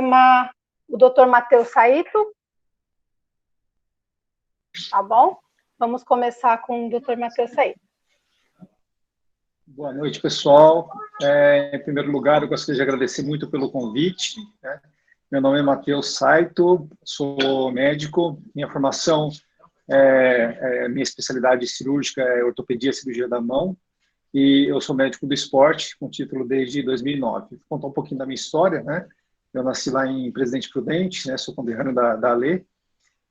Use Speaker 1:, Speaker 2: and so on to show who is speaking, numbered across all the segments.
Speaker 1: chamar o Dr. Matheus Saito. Tá bom? Vamos começar com o Dr. Matheus Saito.
Speaker 2: Boa noite, pessoal. Em primeiro lugar, eu gostaria de agradecer muito pelo convite, né? Meu nome é Matheus Saito, sou médico. Minha formação, minha especialidade cirúrgica é ortopedia e cirurgia da mão. E eu sou médico do esporte, com título desde 2009. Vou contar um pouquinho da minha história, né? Eu nasci lá em Presidente Prudente, né? Sou conterrâneo da Ale.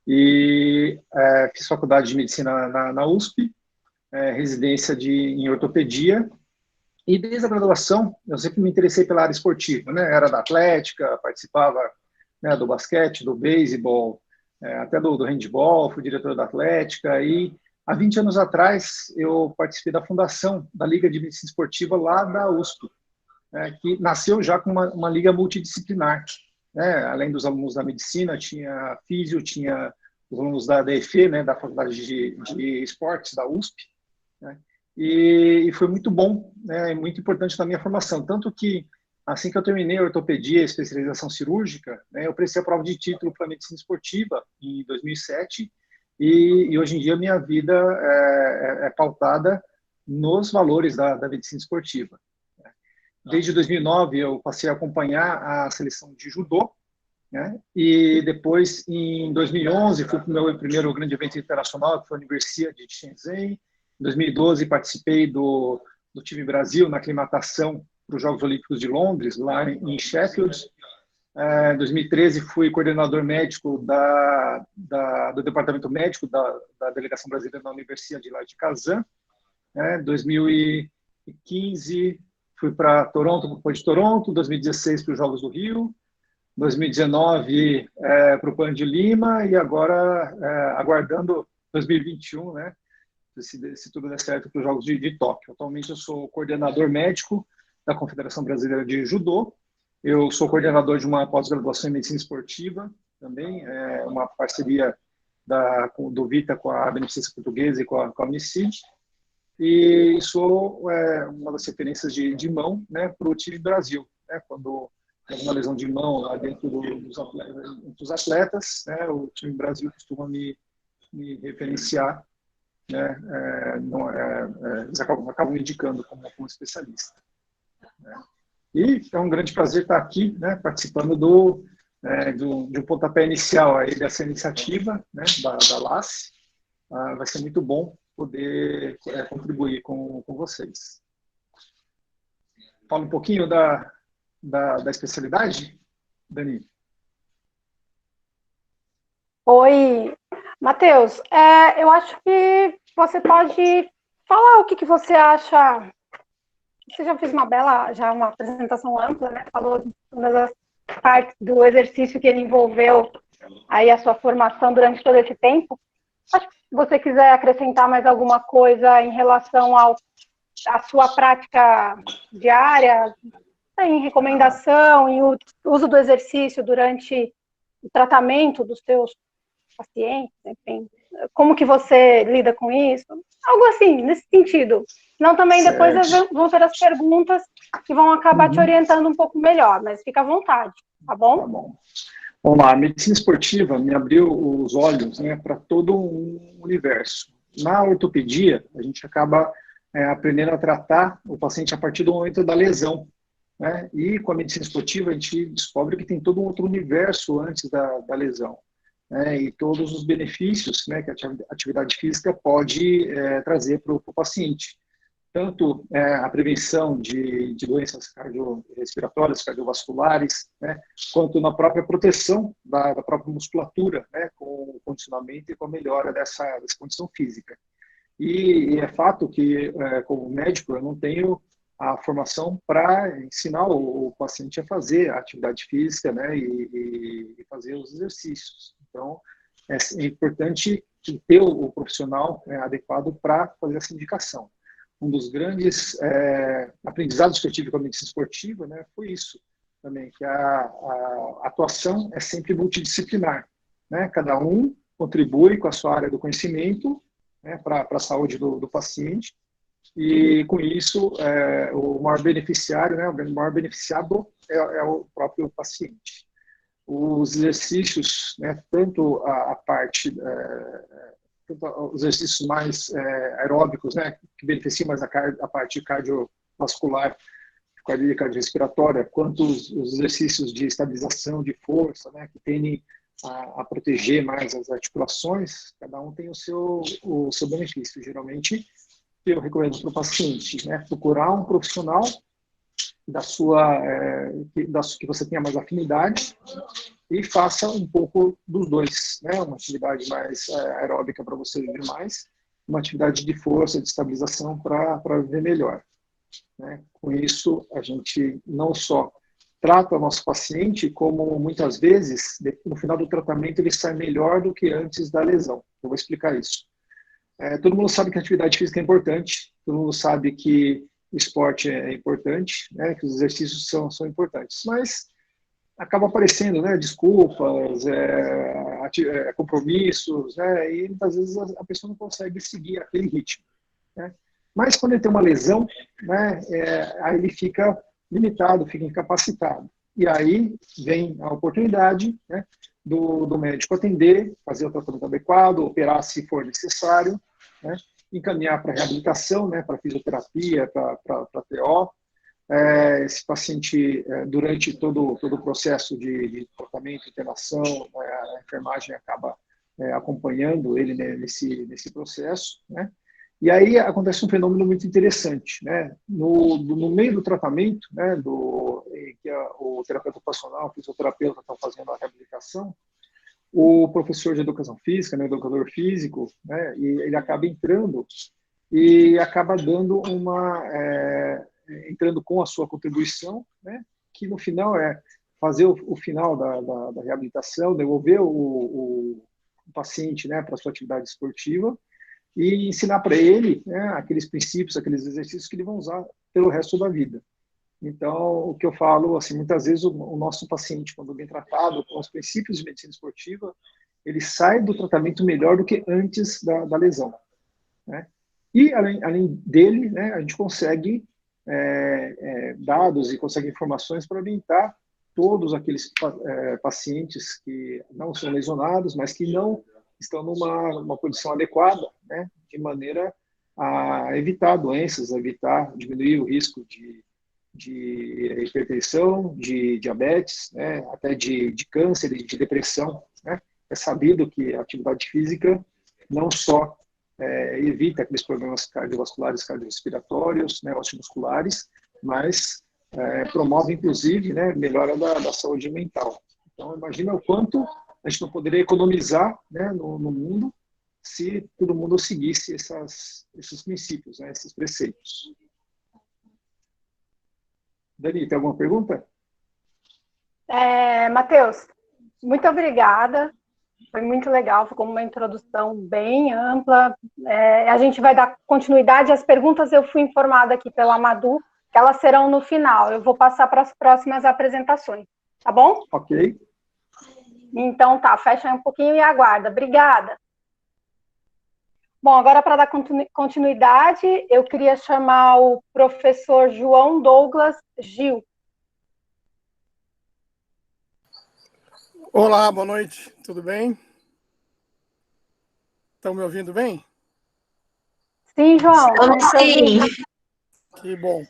Speaker 2: E fiz faculdade de medicina na USP, residência em ortopedia. E desde a graduação, eu sempre me interessei pela área esportiva, né? Era da atlética, participava, né, do basquete, do beisebol, até do handebol, fui diretor da atlética. E há 20 anos atrás, eu participei da fundação da Liga de Medicina Esportiva lá da USP, que nasceu já com uma liga multidisciplinar, né? Além dos alunos da medicina, tinha físio, tinha os alunos da DEF, né, da Faculdade de Esportes da USP, né? E foi muito bom, né, muito importante na minha formação. Tanto que, assim que eu terminei a ortopedia, a especialização cirúrgica, né, eu prestei a prova de título para medicina esportiva em 2007, e hoje em dia minha vida é pautada nos valores da medicina esportiva. Desde 2009, eu passei a acompanhar a seleção de judô, né, e depois, em 2011, fui para o meu primeiro grande evento internacional, que foi a Universidade de Shenzhen. Em 2012, participei do time Brasil na aclimatação para os Jogos Olímpicos de Londres, lá em Sheffield. Em 2013, fui coordenador médico do departamento médico da delegação brasileira na Universidade lá de Kazan. Em 2015, fui para Toronto, depois de Toronto. 2016, para os Jogos do Rio. 2019, para o PAN de Lima. E agora, aguardando 2021, né? Se tudo der certo, para os Jogos de Tóquio. Atualmente eu sou coordenador médico da Confederação Brasileira de Judô. Eu sou coordenador de uma pós-graduação em medicina esportiva, também, uma parceria do Vita com a Beneficência Portuguesa e com a Unicid. E sou uma das referências de mão, né, para o time Brasil, né, quando tem uma lesão de mão lá dentro dos atletas, né, o time Brasil costuma me referenciar, né, eles acabam me indicando como especialista, né. E é um grande prazer estar aqui, né, participando de um pontapé inicial aí dessa iniciativa, né, da LACE. Vai ser muito bom poder contribuir com vocês. Fala um pouquinho da especialidade, Dani.
Speaker 1: Oi, Matheus. Eu acho que você pode falar o que você acha. Você já fez uma apresentação ampla, né? Falou de todas as partes do exercício que ele envolveu aí a sua formação durante todo esse tempo. Acho que se você quiser acrescentar mais alguma coisa em relação à sua prática diária, em recomendação, em uso do exercício durante o tratamento dos seus pacientes, enfim, como que você lida com isso? Algo assim, nesse sentido. Senão também depois vão ter as perguntas que vão acabar te orientando um pouco melhor, mas fica à vontade, tá bom?
Speaker 2: Tá bom. Vamos lá, a medicina esportiva me abriu os olhos, né, para todo um universo. Na ortopedia, a gente acaba aprendendo a tratar o paciente a partir do momento da lesão, né? E com a medicina esportiva, a gente descobre que tem todo um outro universo antes da lesão, né? E todos os benefícios, né, que a atividade física pode trazer para o paciente. Tanto a prevenção de doenças cardiorrespiratórias, cardiovasculares, né, quanto na própria proteção da própria musculatura, né, com o condicionamento e com a melhora dessa condição física. E é fato que, como médico, eu não tenho a formação para ensinar o paciente a fazer a atividade física, né, e fazer os exercícios. Então, é importante ter o profissional adequado para fazer essa indicação. Um dos grandes aprendizados que eu tive com a medicina esportiva, né, foi isso também, que a atuação é sempre multidisciplinar, né? Cada um contribui com a sua área do conhecimento, né, para a saúde do paciente, e com isso o maior beneficiário, né, o maior beneficiado é o próprio paciente. os exercícios, né, tanto a parte, tanto os exercícios mais aeróbicos, né, que beneficiam mais a parte cardiovascular, cardiorrespiratória, quanto os exercícios de estabilização, de força, né, que tendem a proteger mais as articulações, cada um tem o seu benefício. Geralmente, eu recomendo para o paciente, né, procurar um profissional que você tenha mais afinidade e faça um pouco dos dois, né, uma atividade mais aeróbica para você viver mais, uma atividade de força, de estabilização para viver melhor. Né? Com isso, a gente não só trata o nosso paciente, como muitas vezes, no final do tratamento, ele sai melhor do que antes da lesão. Eu vou explicar isso. Todo mundo sabe que a atividade física é importante, todo mundo sabe que o esporte é importante, né? Que os exercícios são importantes, mas acaba aparecendo, né, desculpas, compromissos, né, e muitas vezes a pessoa não consegue seguir aquele ritmo, né? Mas quando ele tem uma lesão, né, aí ele fica limitado, fica incapacitado. E aí vem a oportunidade, né, do médico atender, fazer o tratamento adequado, operar se for necessário, né, encaminhar para reabilitação, né, para fisioterapia, para TO. Esse paciente, durante todo o processo de tratamento, internação, a enfermagem acaba acompanhando ele, né, nesse processo, né? E aí acontece um fenômeno muito interessante, né? No meio do tratamento, né, em que o terapeuta ocupacional, o fisioterapeuta estão fazendo a reabilitação, o professor de educação física, né, o educador físico, né, e ele acaba entrando e acaba dando entrando com a sua contribuição, né, que no final é fazer o final da reabilitação, devolver o paciente, né, para a sua atividade esportiva e ensinar para ele, né, aqueles princípios, aqueles exercícios que ele vai usar pelo resto da vida. Então, o que eu falo, assim, muitas vezes o nosso paciente, quando bem tratado com os princípios de medicina esportiva, ele sai do tratamento melhor do que antes da lesão, né? E, além dele, né, a gente consegue dados e consegue informações para orientar todos aqueles pacientes que não são lesionados, mas que não estão numa condição adequada, né, de maneira a evitar doenças, diminuir o risco de hipertensão, de diabetes, né, até de câncer e de depressão, né? É sabido que a atividade física não só evita aqueles problemas cardiovasculares, cardiorrespiratórios, né, osteomusculares, mas promove, inclusive, né, melhora da saúde mental. Então, imagina o quanto a gente não poderia economizar, né, no mundo se todo mundo seguisse esses princípios, né, esses preceitos. Dani, tem alguma pergunta?
Speaker 1: Matheus, muito obrigada. Foi muito legal, ficou uma introdução bem ampla. A gente vai dar continuidade às perguntas. Eu fui informada aqui pela Madu que elas serão no final. Eu vou passar para as próximas apresentações, tá bom?
Speaker 2: Ok.
Speaker 1: Então tá, fecha aí um pouquinho e aguarda. Obrigada. Bom, agora para dar continuidade, eu queria chamar o professor João Douglas Gil.
Speaker 3: Olá, boa noite, tudo bem? Estão me ouvindo bem?
Speaker 1: Sim, João.
Speaker 4: Sim.
Speaker 3: Que bom.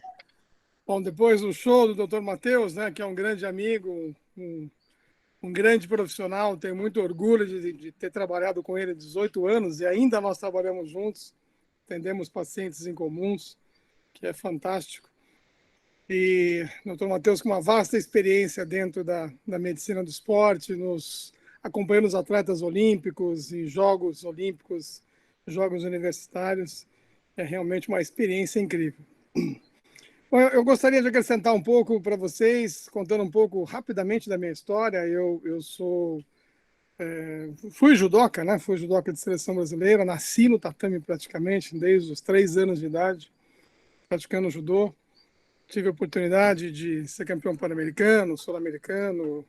Speaker 3: Bom, depois do show do Dr. Matheus, né, que é um grande amigo, um grande profissional, tenho muito orgulho de ter trabalhado com ele há 18 anos e ainda nós trabalhamos juntos, atendemos pacientes em comuns, que é fantástico. E o Dr. Matheus com uma vasta experiência dentro da medicina do esporte, acompanhando os atletas olímpicos e Jogos Olímpicos, Jogos Universitários, é realmente uma experiência incrível. Bom, eu gostaria de acrescentar um pouco para vocês, contando um pouco rapidamente da minha história. Eu fui judoca, né? Fui judoca de seleção brasileira, nasci no tatame praticamente, desde os 3 anos de idade, praticando judô. Tive a oportunidade de ser campeão pan-americano, sul-americano,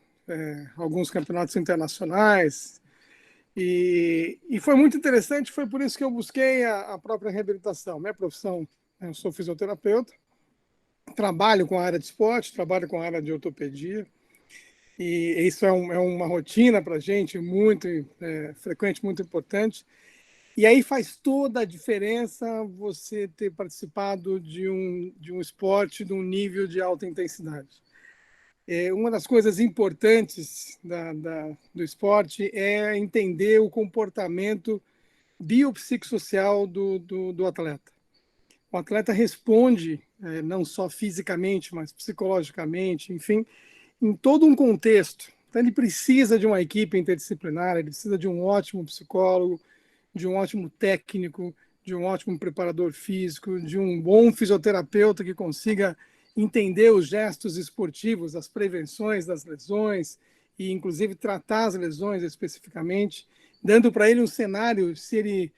Speaker 3: alguns campeonatos internacionais. E foi muito interessante, foi por isso que eu busquei a própria reabilitação. Minha profissão, eu sou fisioterapeuta, trabalho com a área de esporte, trabalho com a área de ortopedia. e isso é uma rotina para a gente muito frequente, muito importante. E aí faz toda a diferença você ter participado de um esporte de um nível de alta intensidade. Uma das coisas importantes do esporte é entender o comportamento biopsicossocial do atleta. O atleta responde, não só fisicamente, mas psicologicamente, enfim, em todo um contexto. Então, ele precisa de uma equipe interdisciplinar, ele precisa de um ótimo psicólogo, de um ótimo técnico, de um ótimo preparador físico, de um bom fisioterapeuta que consiga entender os gestos esportivos, as prevenções das lesões e, inclusive, tratar as lesões especificamente, dando para ele um cenário se ele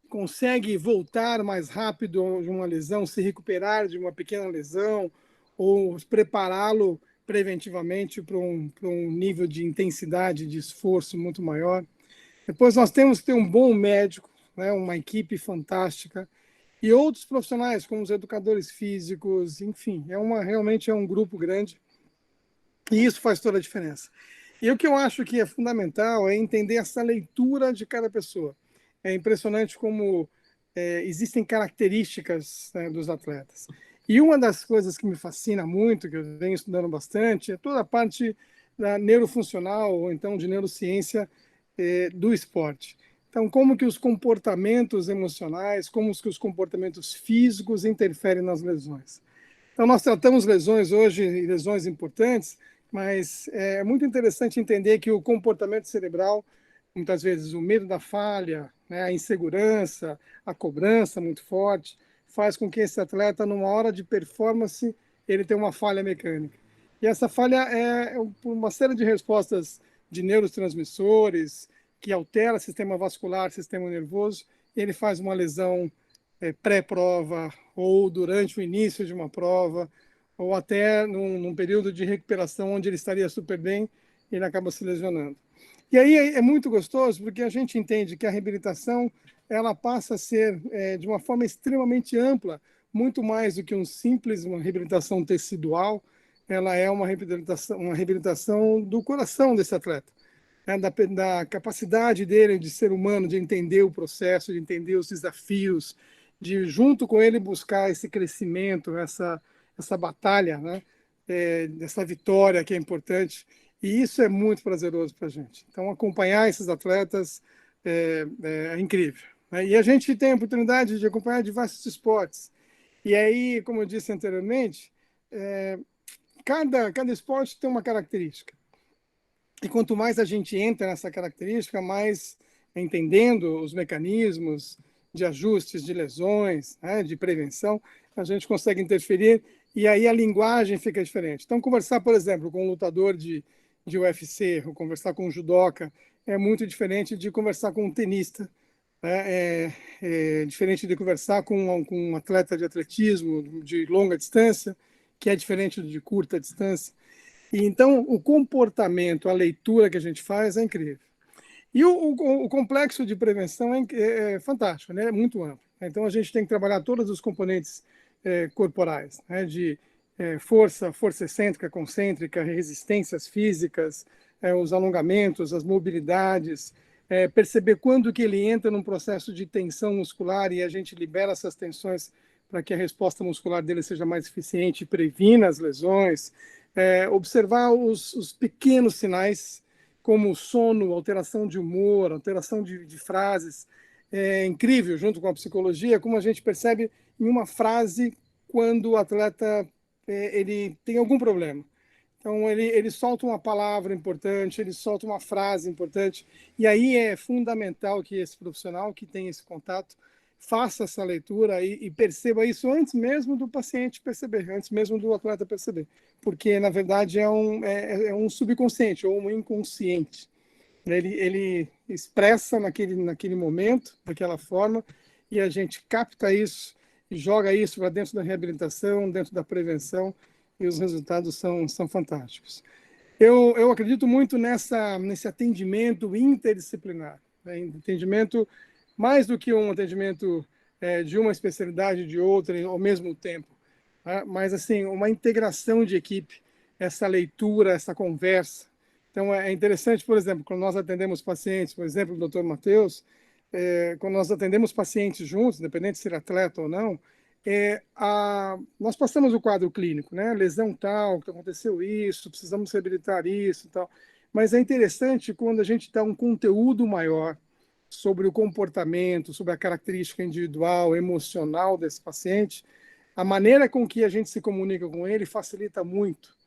Speaker 3: consegue voltar mais rápido de uma lesão, se recuperar de uma pequena lesão ou prepará-lo preventivamente para um nível de intensidade, de esforço muito maior. Depois nós temos que ter um bom médico, né, uma equipe fantástica, e outros profissionais, como os educadores físicos, enfim, realmente é um grupo grande, e isso faz toda a diferença. E o que eu acho que é fundamental é entender essa leitura de cada pessoa. É impressionante como existem características, né, dos atletas. E uma das coisas que me fascina muito, que eu venho estudando bastante, é toda a parte da neurofuncional, ou então de neurociência do esporte. Então, como que os comportamentos emocionais, como que os comportamentos físicos interferem nas lesões. Então, nós tratamos lesões hoje, lesões importantes, mas é muito interessante entender que o comportamento cerebral, muitas vezes o medo da falha, né, a insegurança, a cobrança muito forte, faz com que esse atleta, numa hora de performance, ele tenha uma falha mecânica. E essa falha é por uma série de respostas de neurotransmissores, que altera o sistema vascular, sistema nervoso, e ele faz uma lesão pré-prova, ou durante o início de uma prova, ou até num período de recuperação onde ele estaria super bem, ele acaba se lesionando. E aí é muito gostoso, porque a gente entende que a reabilitação ela passa a ser, de uma forma extremamente ampla, muito mais do que uma reabilitação tecidual, ela é uma reabilitação do coração desse atleta, né, da capacidade dele de ser humano, de entender o processo, de entender os desafios, de junto com ele buscar esse crescimento, essa batalha, né, essa vitória que é importante. E isso é muito prazeroso para a gente. Então, acompanhar esses atletas é incrível, né? E a gente tem a oportunidade de acompanhar diversos esportes. E aí, como eu disse anteriormente, cada esporte tem uma característica. E quanto mais a gente entra nessa característica, mais entendendo os mecanismos de ajustes de lesões, né, de prevenção, a gente consegue interferir e aí a linguagem fica diferente. Então, conversar, por exemplo, com um lutador de UFC, ou conversar com um judoca, é muito diferente de conversar com um tenista, né? É diferente de conversar com um atleta de atletismo de longa distância, que é diferente de curta distância. E então, o comportamento, a leitura que a gente faz é incrível. E o complexo de prevenção é fantástico, né? É muito amplo. Então, a gente tem que trabalhar todos os componentes corporais, né? De força excêntrica, concêntrica, resistências físicas, os alongamentos, as mobilidades, perceber quando que ele entra num processo de tensão muscular e a gente libera essas tensões para que a resposta muscular dele seja mais eficiente e previna as lesões, observar os pequenos sinais, como sono, alteração de humor, alteração de frases. É incrível, junto com a psicologia, como a gente percebe em uma frase quando o atleta ele tem algum problema. Então, ele solta uma palavra importante, ele solta uma frase importante, e aí é fundamental que esse profissional que tem esse contato faça essa leitura e perceba isso antes mesmo do paciente perceber, antes mesmo do atleta perceber, porque, na verdade, é um subconsciente ou um inconsciente. Ele expressa naquele momento, daquela forma, e a gente capta isso e joga isso para dentro da reabilitação, dentro da prevenção, e os resultados são fantásticos. Eu acredito muito nesse atendimento interdisciplinar, né? Entendimento mais do que um atendimento de uma especialidade de outra ao mesmo tempo, tá? Mas assim uma integração de equipe, essa leitura, essa conversa, Então, é interessante, por exemplo, quando nós atendemos pacientes, por exemplo, o doutor Matheus, quando nós atendemos pacientes juntos, independente de ser atleta ou não, nós passamos o quadro clínico, né? Lesão tal, que aconteceu isso, precisamos reabilitar isso e tal. Mas é interessante quando a gente dá um conteúdo maior sobre o comportamento, sobre a característica individual, emocional desse paciente, a maneira com que a gente se comunica com ele facilita muito.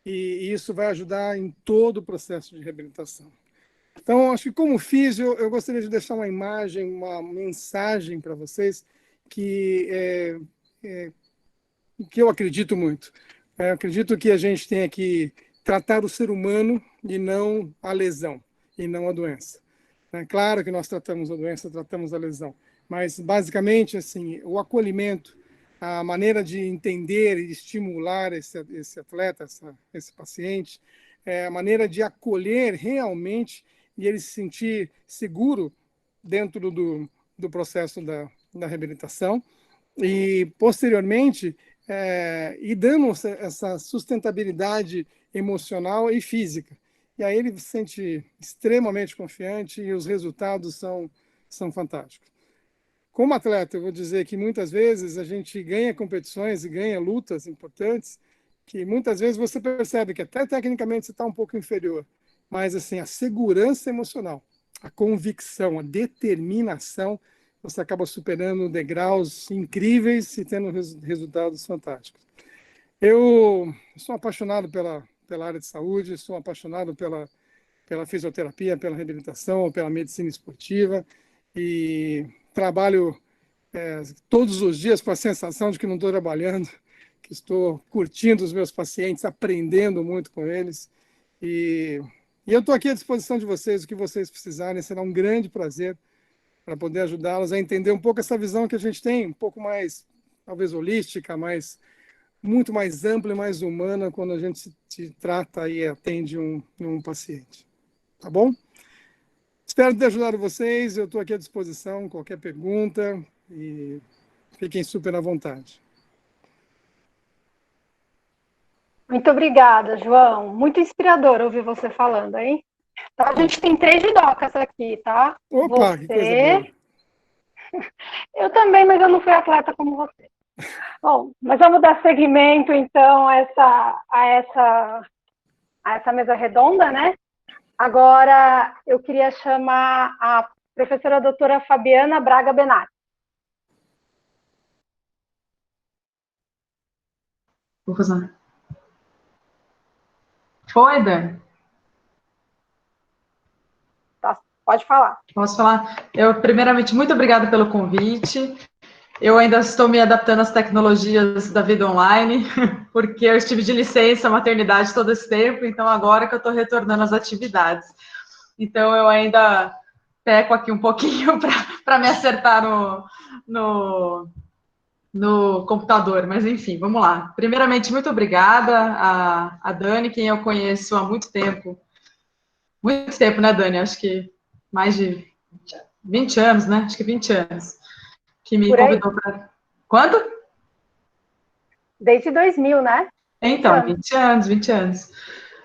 Speaker 3: E isso vai ajudar em todo o processo de reabilitação. Então, acho que como físio, eu gostaria de deixar uma imagem, uma mensagem para vocês que eu acredito muito. Eu acredito que a gente tem que tratar o ser humano e não a lesão, e não a doença. É claro que nós tratamos a doença, tratamos a lesão, mas basicamente assim, o acolhimento, a maneira de entender e estimular esse atleta, esse paciente, a maneira de acolher realmente e ele se sentir seguro dentro do processo da reabilitação e, posteriormente, ir dando essa sustentabilidade emocional e física. E aí ele se sente extremamente confiante e os resultados são fantásticos. Como atleta, eu vou dizer que muitas vezes a gente ganha competições e ganha lutas importantes que muitas vezes você percebe que até tecnicamente você está um pouco inferior, mas assim, a segurança emocional, a convicção, a determinação, você acaba superando degraus incríveis e tendo resultados fantásticos. Eu sou apaixonado pela área de saúde, sou apaixonado pela fisioterapia, pela reabilitação, pela medicina esportiva e trabalho todos os dias com a sensação de que não estou trabalhando, que estou curtindo os meus pacientes, aprendendo muito com eles. E eu estou aqui à disposição de vocês, o que vocês precisarem, será um grande prazer para poder ajudá-los a entender um pouco essa visão que a gente tem, um pouco mais, talvez, holística, muito mais ampla e mais humana quando a gente se trata e atende um paciente. Tá bom? Espero ter ajudado vocês, eu estou aqui à disposição, qualquer pergunta, e fiquem super à vontade.
Speaker 1: Muito obrigada, João. Muito inspirador ouvir você falando, hein? Então, a gente tem 3 judocas aqui, tá?
Speaker 3: Opa,
Speaker 1: você...
Speaker 3: que coisa boa.
Speaker 1: Eu também, mas eu não fui atleta como você. Bom, mas vamos dar seguimento, então, a essa mesa redonda, né? Agora, eu queria chamar a professora doutora Fabiana Braga Benatti.
Speaker 4: Vou fazer. Oi, Dani.
Speaker 1: Tá, pode falar.
Speaker 4: Posso falar? Primeiramente, muito obrigada pelo convite. Eu ainda estou me adaptando às tecnologias da vida online, porque eu estive de licença, maternidade todo esse tempo, então agora que eu estou retornando às atividades. Então, eu ainda peco aqui um pouquinho para me acertar no computador, mas enfim, vamos lá. Primeiramente, muito obrigada a Dani, quem eu conheço há muito tempo, né, Dani? Acho que mais de 20 anos, né? Acho que 20 anos, que me convidou para... Quanto?
Speaker 1: Desde 2000, né?
Speaker 4: Então, 20 anos.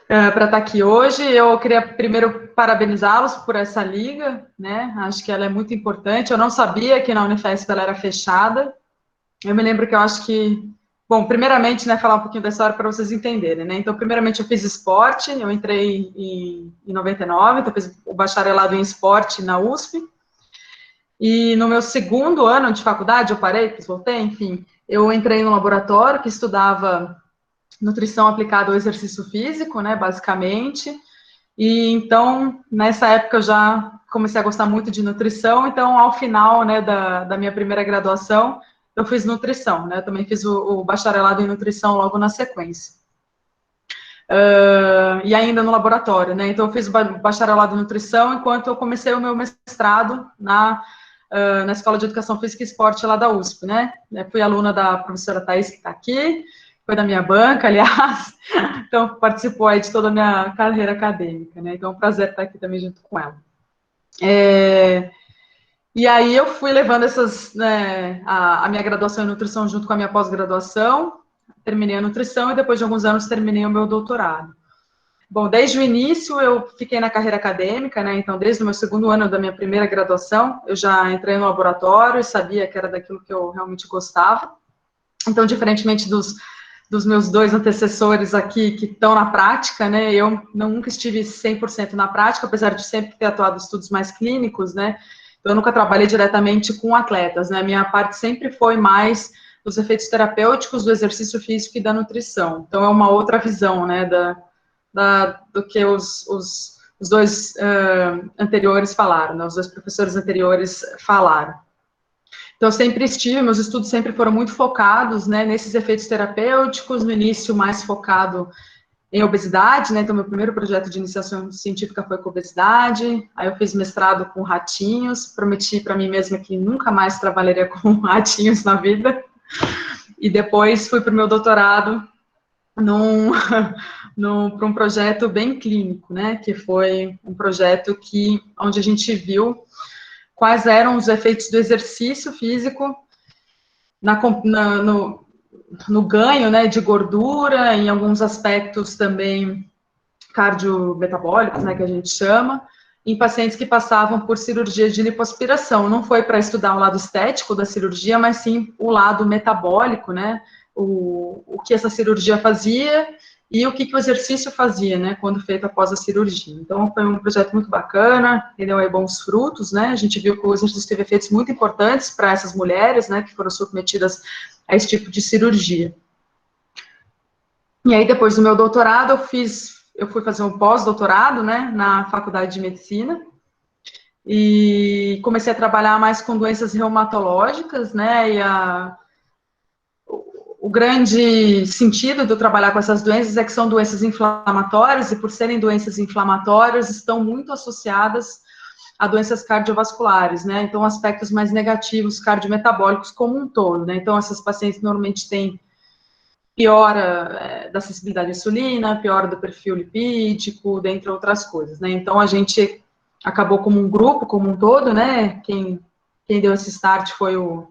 Speaker 4: Para estar aqui hoje, eu queria primeiro parabenizá-los por essa liga, né? Acho que ela é muito importante. Eu não sabia que na Unifesp ela era fechada. Eu me lembro que eu acho que... Bom, primeiramente, né, falar um pouquinho da história para vocês entenderem, né? Então, primeiramente, eu fiz esporte, eu entrei em 99, então eu fiz o bacharelado em esporte na USP, e no meu segundo ano de faculdade, eu parei, depois voltei, enfim, eu entrei no laboratório que estudava nutrição aplicada ao exercício físico, né, basicamente, e então, nessa época, eu já comecei a gostar muito de nutrição, então, ao final, né, da minha primeira graduação, eu fiz nutrição, né? Eu também fiz o bacharelado em nutrição logo na sequência. E ainda no laboratório, né? Então, eu fiz o bacharelado em nutrição enquanto eu comecei o meu mestrado na Escola de Educação Física e Esporte lá da USP, né? Eu fui aluna da professora Thais, que está aqui, foi da minha banca, aliás, então participou aí de toda a minha carreira acadêmica, né? Então, é um prazer estar aqui também junto com ela. E aí eu fui levando a minha graduação em nutrição junto com a minha pós-graduação, terminei a nutrição e depois de alguns anos terminei o meu doutorado. Bom, desde o início eu fiquei na carreira acadêmica, né? Então, desde o meu segundo ano da minha primeira graduação, eu já entrei no laboratório e sabia que era daquilo que eu realmente gostava. Então, diferentemente dos meus dois antecessores aqui que estão na prática, né? Eu nunca estive 100% na prática, apesar de sempre ter atuado em estudos mais clínicos, né? Então, eu nunca trabalhei diretamente com atletas, né? Minha parte sempre foi mais dos efeitos terapêuticos do exercício físico e da nutrição. Então, é uma outra visão, né? Do que os dois anteriores falaram, né? Os dois professores anteriores falaram. Então, eu sempre estive, meus estudos sempre foram muito focados, né, nesses efeitos terapêuticos, no início mais focado em obesidade, né, então meu primeiro projeto de iniciação científica foi com obesidade, aí eu fiz mestrado com ratinhos, prometi para mim mesma que nunca mais trabalharia com ratinhos na vida, e depois fui para o meu doutorado para um projeto bem clínico, né, que foi um projeto onde a gente viu quais eram os efeitos do exercício físico no ganho, né, de gordura, em alguns aspectos também cardiometabólicos, né, que a gente chama, em pacientes que passavam por cirurgia de lipoaspiração. Não foi para estudar o lado estético da cirurgia, mas sim o lado metabólico, né, o que essa cirurgia fazia e o que o exercício fazia, né, quando feito após a cirurgia. Então, foi um projeto muito bacana, ele deu aí bons frutos, né, a gente viu que o exercício teve efeitos muito importantes para essas mulheres, né, que foram submetidas a esse tipo de cirurgia. E aí, depois do meu doutorado, eu fui fazer um pós-doutorado, né, na Faculdade de Medicina, e comecei a trabalhar mais com doenças reumatológicas, né, e o grande sentido de eu trabalhar com essas doenças é que são doenças inflamatórias, e por serem doenças inflamatórias, estão muito associadas a doenças cardiovasculares, né? Então, aspectos mais negativos cardiometabólicos como um todo, né? Então, essas pacientes normalmente têm piora da sensibilidade à insulina, piora do perfil lipídico, dentre outras coisas, né? Então, a gente acabou como um grupo, como um todo, né? Quem deu esse start foi o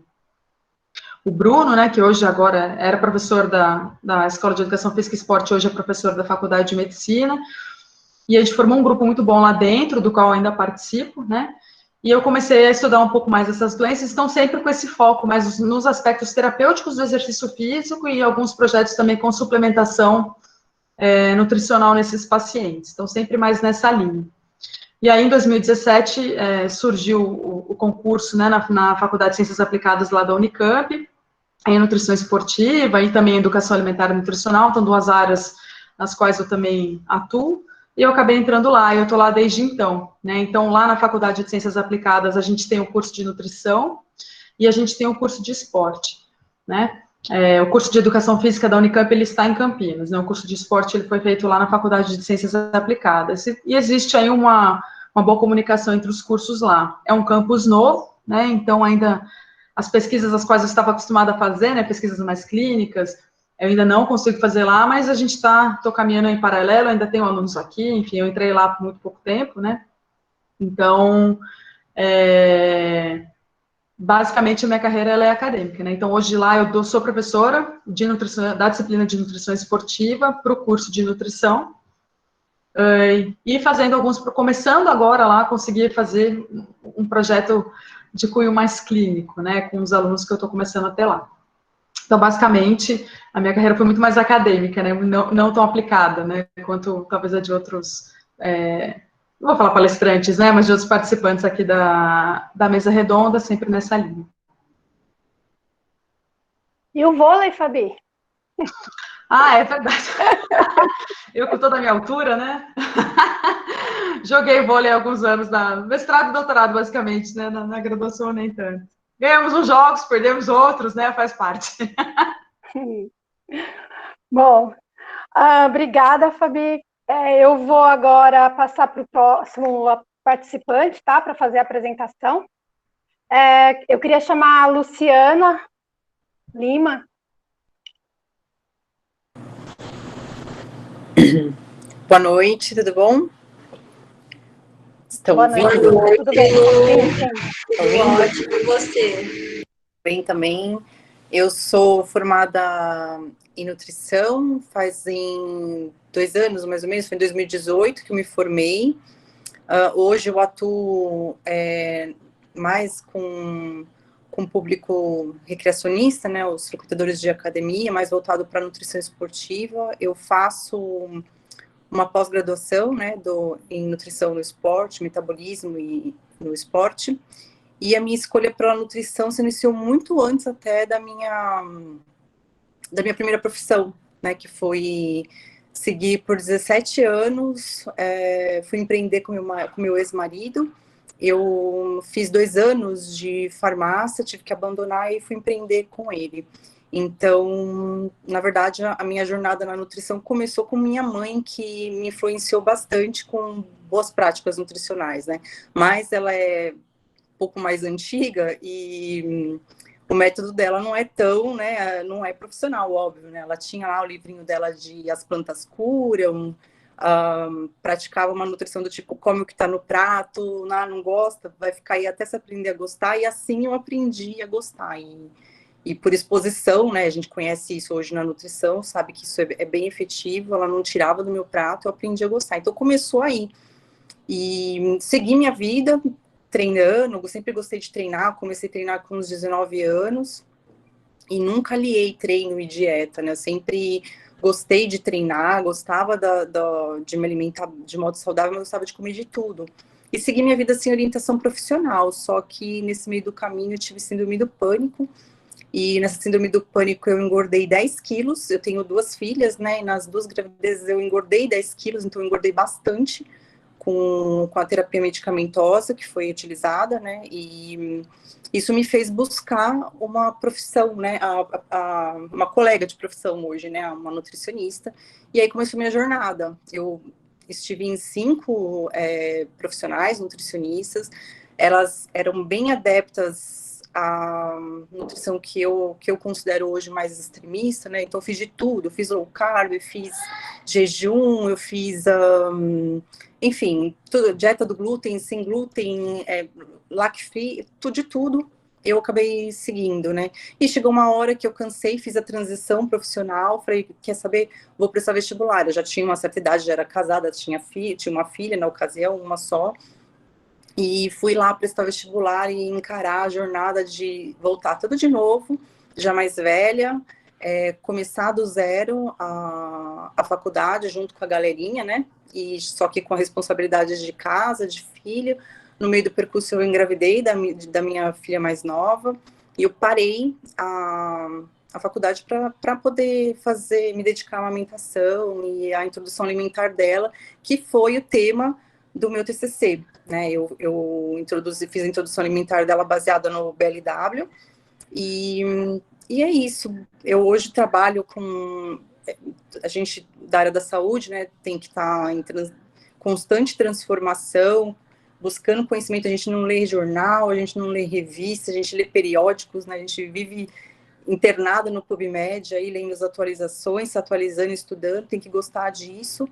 Speaker 4: Bruno, né, que hoje agora era professor da Escola de Educação Física e Esporte, hoje é professor da Faculdade de Medicina, e a gente formou um grupo muito bom lá dentro, do qual ainda participo, né, e eu comecei a estudar um pouco mais essas doenças, estão sempre com esse foco, mas nos aspectos terapêuticos do exercício físico e alguns projetos também com suplementação nutricional nesses pacientes, então sempre mais nessa linha. E aí, em 2017, surgiu o concurso, né, na Faculdade de Ciências Aplicadas lá da Unicamp, em nutrição esportiva e também educação alimentar e nutricional, são duas áreas nas quais eu também atuo, e eu acabei entrando lá, e eu estou lá desde então, né, então lá na Faculdade de Ciências Aplicadas a gente tem o curso de nutrição e a gente tem o curso de esporte, né, o curso de educação física da Unicamp, ele está em Campinas, né, o curso de esporte ele foi feito lá na Faculdade de Ciências Aplicadas, e existe aí uma boa comunicação entre os cursos lá, é um campus novo, né, então ainda as pesquisas às quais eu estava acostumada a fazer, né, pesquisas mais clínicas, eu ainda não consigo fazer lá, mas a gente estou caminhando em paralelo, ainda tenho alunos aqui, enfim, eu entrei lá por muito pouco tempo, né, então, basicamente a minha carreira ela é acadêmica, né, então hoje lá eu sou professora de nutrição, da disciplina de nutrição esportiva para o curso de nutrição, e começando agora lá, conseguir fazer um projeto de cunho mais clínico, né, com os alunos que eu estou começando até lá. Então, basicamente, a minha carreira foi muito mais acadêmica, né, não tão aplicada, né, quanto talvez a de outros, não vou falar palestrantes, né, mas de outros participantes aqui da mesa redonda, sempre nessa linha.
Speaker 1: E o vôlei, Fabi?
Speaker 4: Ah, é verdade. Eu com toda a minha altura, né? Joguei vôlei há alguns anos, mestrado e doutorado, basicamente, né? Na graduação, nem tanto. Ganhamos uns jogos, perdemos outros, né? Faz parte.
Speaker 1: Bom, obrigada, Fabi. Eu vou agora passar para o próximo participante, tá? Para fazer a apresentação. Eu queria chamar a Luciana Lima.
Speaker 5: Boa noite, tudo bom? Estão ouvindo?
Speaker 1: Tudo bem? Sim.
Speaker 5: Estão ouvindo?
Speaker 6: Ótimo, e você?
Speaker 5: Bem também. Eu sou formada em nutrição fazem 2 anos, mais ou menos, foi em 2018 que eu me formei. Hoje eu atuo mais com público recreacionista, né, os frequentadores de academia, mais voltado para nutrição esportiva. Eu faço uma pós-graduação, né, em nutrição no esporte, metabolismo e no esporte. E a minha escolha pela nutrição se iniciou muito antes até da minha primeira profissão, né, que foi seguir por 17 anos, fui empreender com meu ex-marido. Eu fiz 2 anos de farmácia, tive que abandonar e fui empreender com ele. Então, na verdade, a minha jornada na nutrição começou com minha mãe, que me influenciou bastante com boas práticas nutricionais, né? Mas ela é um pouco mais antiga e o método dela não é tão, né, não é profissional, óbvio, né? Ela tinha lá o livrinho dela de As Plantas Curam, praticava uma nutrição do tipo, come o que está no prato, não gosta, vai ficar aí até se aprender a gostar, e assim eu aprendi a gostar, e por exposição, né, a gente conhece isso hoje na nutrição, sabe que isso é bem efetivo, ela não tirava do meu prato, eu aprendi a gostar, então começou aí, e segui minha vida treinando, eu sempre gostei de treinar, comecei a treinar com uns 19 anos, e nunca aliei treino e dieta, né, eu sempre gostei de treinar, gostava de me alimentar de modo saudável, mas gostava de comer de tudo. E segui minha vida sem orientação profissional, só que nesse meio do caminho eu tive síndrome do pânico, e nessa síndrome do pânico eu engordei 10 quilos, eu tenho 2 filhas, né, e nas 2 gravidezes eu engordei 10 quilos, então eu engordei bastante com a terapia medicamentosa que foi utilizada, né, e isso me fez buscar uma profissão, né, uma colega de profissão hoje, né, uma nutricionista, e aí começou minha jornada. Eu estive em 5 profissionais nutricionistas, elas eram bem adeptas à nutrição que eu considero hoje mais extremista, né, então eu fiz de tudo, eu fiz low carb, eu fiz jejum, eu fiz, enfim, tudo, dieta do glúten, sem glúten, lact-free, tudo de tudo, eu acabei seguindo, né? E chegou uma hora que eu cansei, fiz a transição profissional, falei, quer saber, vou prestar vestibular. Eu já tinha uma certa idade, já era casada, tinha uma filha na ocasião, uma só, e fui lá prestar vestibular e encarar a jornada de voltar tudo de novo, já mais velha, começar do zero a faculdade junto com a galerinha, né? E só que com a responsabilidade de casa, de filho. No meio do percurso eu engravidei da minha filha mais nova e eu parei a faculdade para poder me dedicar à amamentação e à introdução alimentar dela, que foi o tema do meu TCC, né? Eu fiz a introdução alimentar dela baseada no BLW e é isso. Eu hoje trabalho com a gente da área da saúde, né? Tem que estar em constante transformação, buscando conhecimento. A gente não lê jornal, a gente não lê revista, a gente lê periódicos, né? A gente vive internado no PubMed, aí lendo as atualizações, se atualizando, estudando, tem que gostar disso.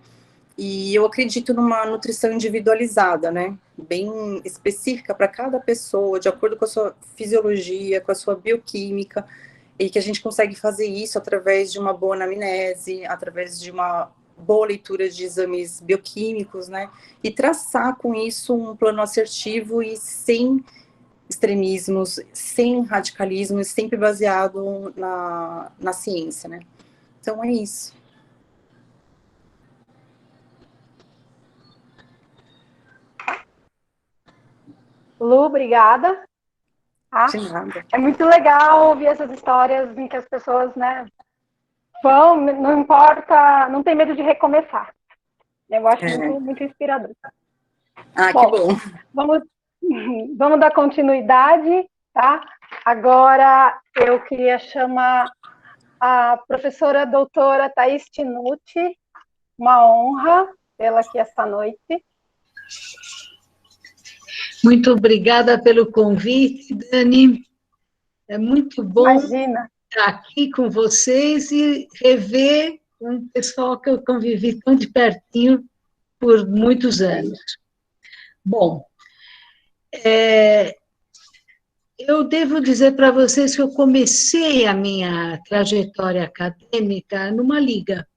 Speaker 5: E eu acredito numa nutrição individualizada, né? Bem específica para cada pessoa, de acordo com a sua fisiologia, com a sua bioquímica, e que a gente consegue fazer isso através de uma boa anamnese, através de uma boa leitura de exames bioquímicos, né? E traçar com isso um plano assertivo e sem extremismos, sem radicalismo, e sempre baseado na ciência, né? Então é isso.
Speaker 1: Lu, obrigada.
Speaker 5: De nada.
Speaker 1: É muito legal ouvir essas histórias em que as pessoas, né, não importa, não tem medo de recomeçar. Eu acho muito, muito inspirador.
Speaker 5: Bom, que bom.
Speaker 1: Vamos dar continuidade, tá? Agora eu queria chamar a professora doutora Thaís Tinucci, uma honra tê-la aqui esta noite.
Speaker 6: Muito obrigada pelo convite, Dani. É muito bom
Speaker 1: Imagina.
Speaker 6: Estar aqui com vocês e rever um pessoal que eu convivi tão de pertinho por muitos anos. Bom, Eu devo dizer para vocês que eu comecei a minha trajetória acadêmica numa liga,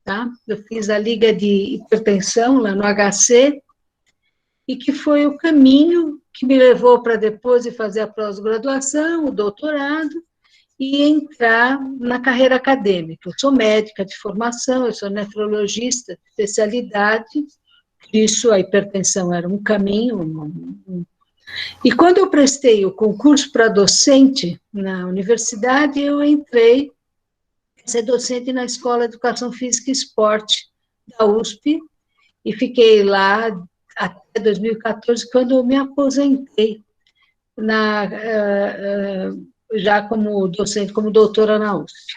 Speaker 6: tá? Eu fiz a liga de hipertensão lá no HC, e que foi o caminho que me levou para depois de fazer a pós-graduação, o doutorado, e entrar na carreira acadêmica. Eu sou médica de formação, eu sou nefrologista de especialidade, isso a hipertensão era um caminho. E quando eu prestei o concurso para docente na universidade, eu entrei ser docente na Escola de Educação Física e Esporte da USP, e fiquei lá até 2014, quando eu me aposentei já como docente, como doutora na USP.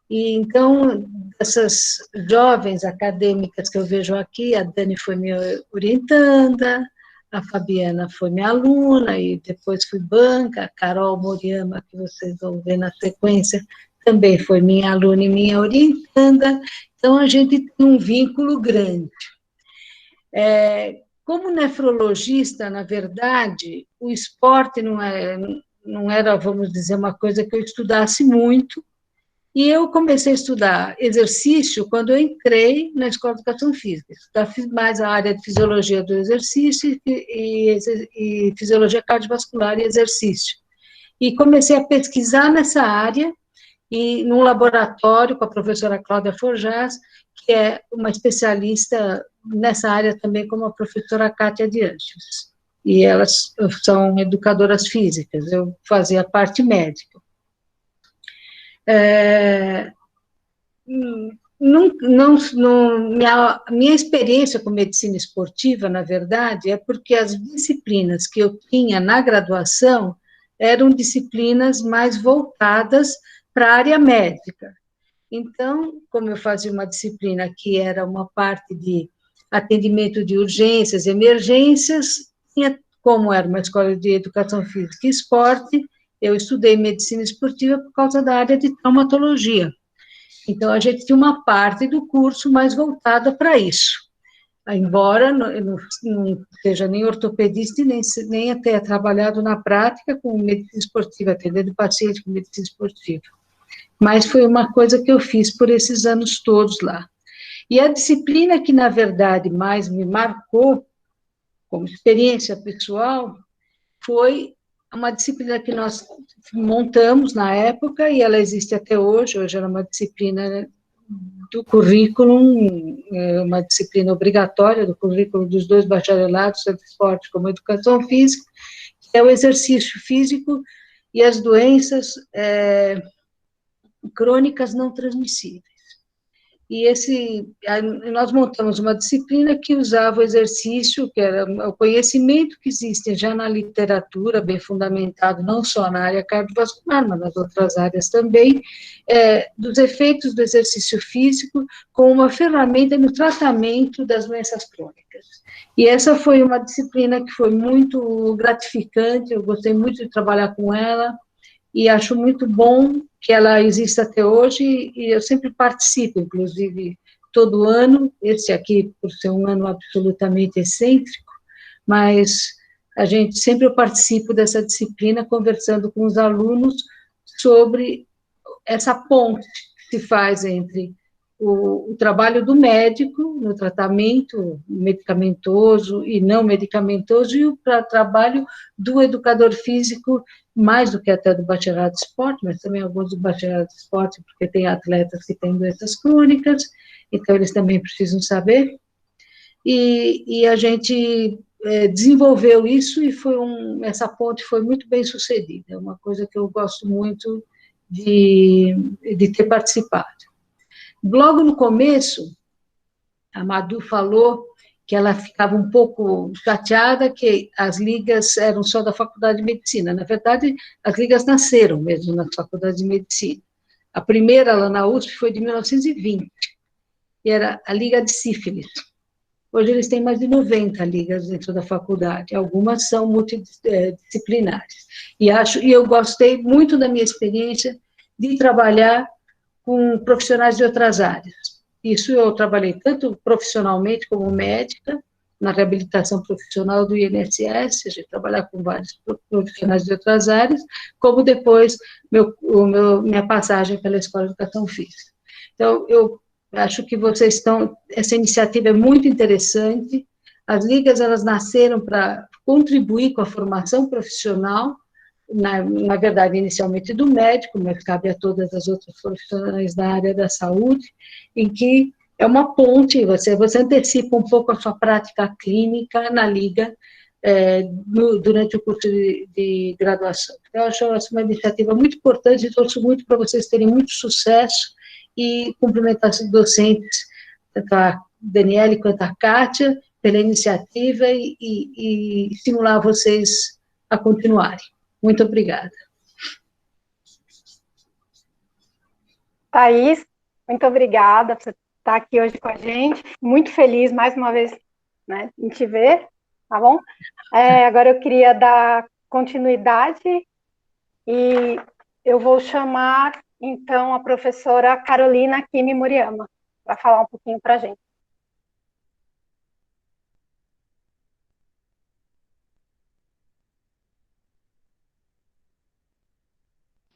Speaker 6: E então, essas jovens acadêmicas que eu vejo aqui, a Dani foi minha orientanda, a Fabiana foi minha aluna, e depois fui banca, a Carol Moriyama, que vocês vão ver na sequência, também foi minha aluna e minha orientanda, então a gente tem um vínculo grande. Como nefrologista, na verdade, o esporte não era, vamos dizer, uma coisa que eu estudasse muito, e eu comecei a estudar exercício quando eu entrei na Escola de Educação Física. Eu fiz mais a área de fisiologia do exercício e fisiologia cardiovascular e exercício. E comecei a pesquisar nessa área, e num laboratório com a professora Cláudia Forjás, que é uma especialista nessa área também, como a professora Kátia de Anjos. E elas são educadoras físicas, eu fazia a parte médica. Minha experiência com medicina esportiva, na verdade, é porque as disciplinas que eu tinha na graduação eram disciplinas mais voltadas para a área médica. Então, como eu fazia uma disciplina que era uma parte de atendimento de urgências, emergências, como era uma escola de educação física e esporte, eu estudei medicina esportiva por causa da área de traumatologia. Então, a gente tinha uma parte do curso mais voltada para isso. Embora eu não seja nem ortopedista e nem tenha trabalhado na prática com medicina esportiva, atendendo paciente com medicina esportiva. Mas foi uma coisa que eu fiz por esses anos todos lá. E a disciplina que, na verdade, mais me marcou, como experiência pessoal, foi uma disciplina que nós montamos na época, e ela existe até hoje. Hoje ela é uma disciplina do currículo, uma disciplina obrigatória do currículo dos 2 bacharelados, tanto esporte como educação física, que é o exercício físico e as doenças crônicas não transmissíveis. E nós montamos uma disciplina que usava o exercício, que era o conhecimento que existe já na literatura, bem fundamentado, não só na área cardiovascular, mas nas outras áreas também, dos efeitos do exercício físico como uma ferramenta no tratamento das doenças crônicas. E essa foi uma disciplina que foi muito gratificante, eu gostei muito de trabalhar com ela, e acho muito bom que ela existe até hoje, e eu sempre participo, inclusive, todo ano, esse aqui, por ser um ano absolutamente excêntrico, mas sempre eu participo dessa disciplina, conversando com os alunos sobre essa ponte que se faz entre o trabalho do médico no tratamento medicamentoso e não medicamentoso, e o trabalho do educador físico, mais do que até do bacharelado de esporte, mas também alguns do bacharelado de esporte, porque tem atletas que têm doenças crônicas, então eles também precisam saber. E a gente desenvolveu isso, e essa ponte foi muito bem sucedida, é uma coisa que eu gosto muito de ter participado. Logo no começo, a Madu falou que ela ficava um pouco chateada que as ligas eram só da Faculdade de Medicina. Na verdade, as ligas nasceram mesmo na Faculdade de Medicina. A primeira, lá na USP, foi de 1920, e era a Liga de Sífilis. Hoje eles têm mais de 90 ligas dentro da faculdade, algumas são multidisciplinares. E eu gostei muito da minha experiência de trabalhar com profissionais de outras áreas. Isso eu trabalhei tanto profissionalmente como médica, na reabilitação profissional do INSS, a gente trabalhar com vários profissionais de outras áreas, como depois minha passagem pela Escola de Educação Física. Então, eu acho que vocês essa iniciativa é muito interessante. As ligas, elas nasceram para contribuir com a formação profissional, na verdade, inicialmente do médico, mas cabe a todas as outras profissionais da área da saúde, em que é uma ponte, você antecipa um pouco a sua prática clínica na liga, durante o curso de graduação. Eu acho essa uma iniciativa muito importante e torço muito para vocês terem muito sucesso e cumprimentar os docentes, tanto a Daniele quanto a Kátia, pela iniciativa e estimular vocês a continuarem. Muito obrigada.
Speaker 1: Thaís, muito obrigada por você estar aqui hoje com a gente. Muito feliz, mais uma vez, né, em te ver, tá bom? Agora eu queria dar continuidade e eu vou chamar, então, a professora Carolina Kimi Muriyama para falar um pouquinho para a gente.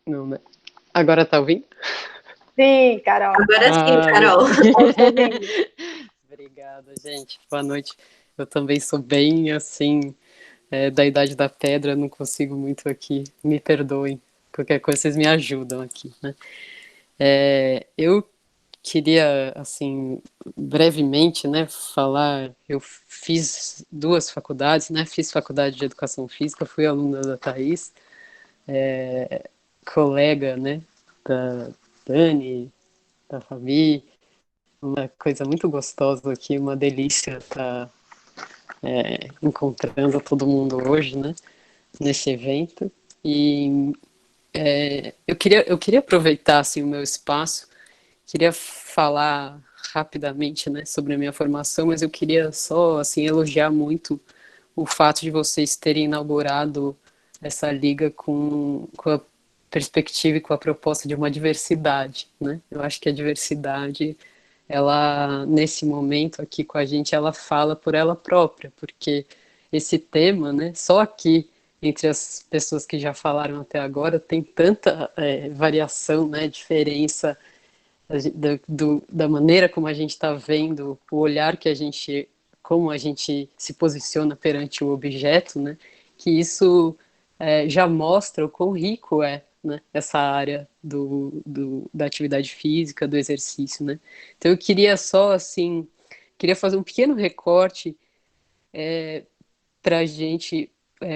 Speaker 7: Não, né? Agora tá ouvindo?
Speaker 1: Sim, Carol.
Speaker 8: Agora sim, Carol.
Speaker 7: Obrigada, gente. Boa noite. Eu também sou bem, assim, da idade da pedra, não consigo muito aqui. Me perdoem. Qualquer coisa, vocês me ajudam aqui, né? Eu queria, assim, brevemente, né, falar. Eu fiz 2 faculdades, né? Fiz faculdade de Educação Física, fui aluna da Thaís, colega, né, da Dani, da Fabi, uma coisa muito gostosa aqui, uma delícia estar encontrando todo mundo hoje, né, nesse evento. E eu queria aproveitar assim, o meu espaço, queria falar rapidamente, né, sobre a minha formação, mas eu queria só assim, elogiar muito o fato de vocês terem inaugurado essa liga com a perspectiva e com a proposta de uma diversidade, né? Eu acho que a diversidade, ela, nesse momento aqui com a gente, ela fala por ela própria, porque esse tema, né, só aqui, entre as pessoas que já falaram até agora, tem tanta variação, né, diferença da maneira como a gente está vendo, o olhar que a gente, como a gente se posiciona perante o objeto, né, que isso já mostra o quão rico né, essa área da atividade física, do exercício, né. Então eu queria só, assim, queria fazer um pequeno recorte para a gente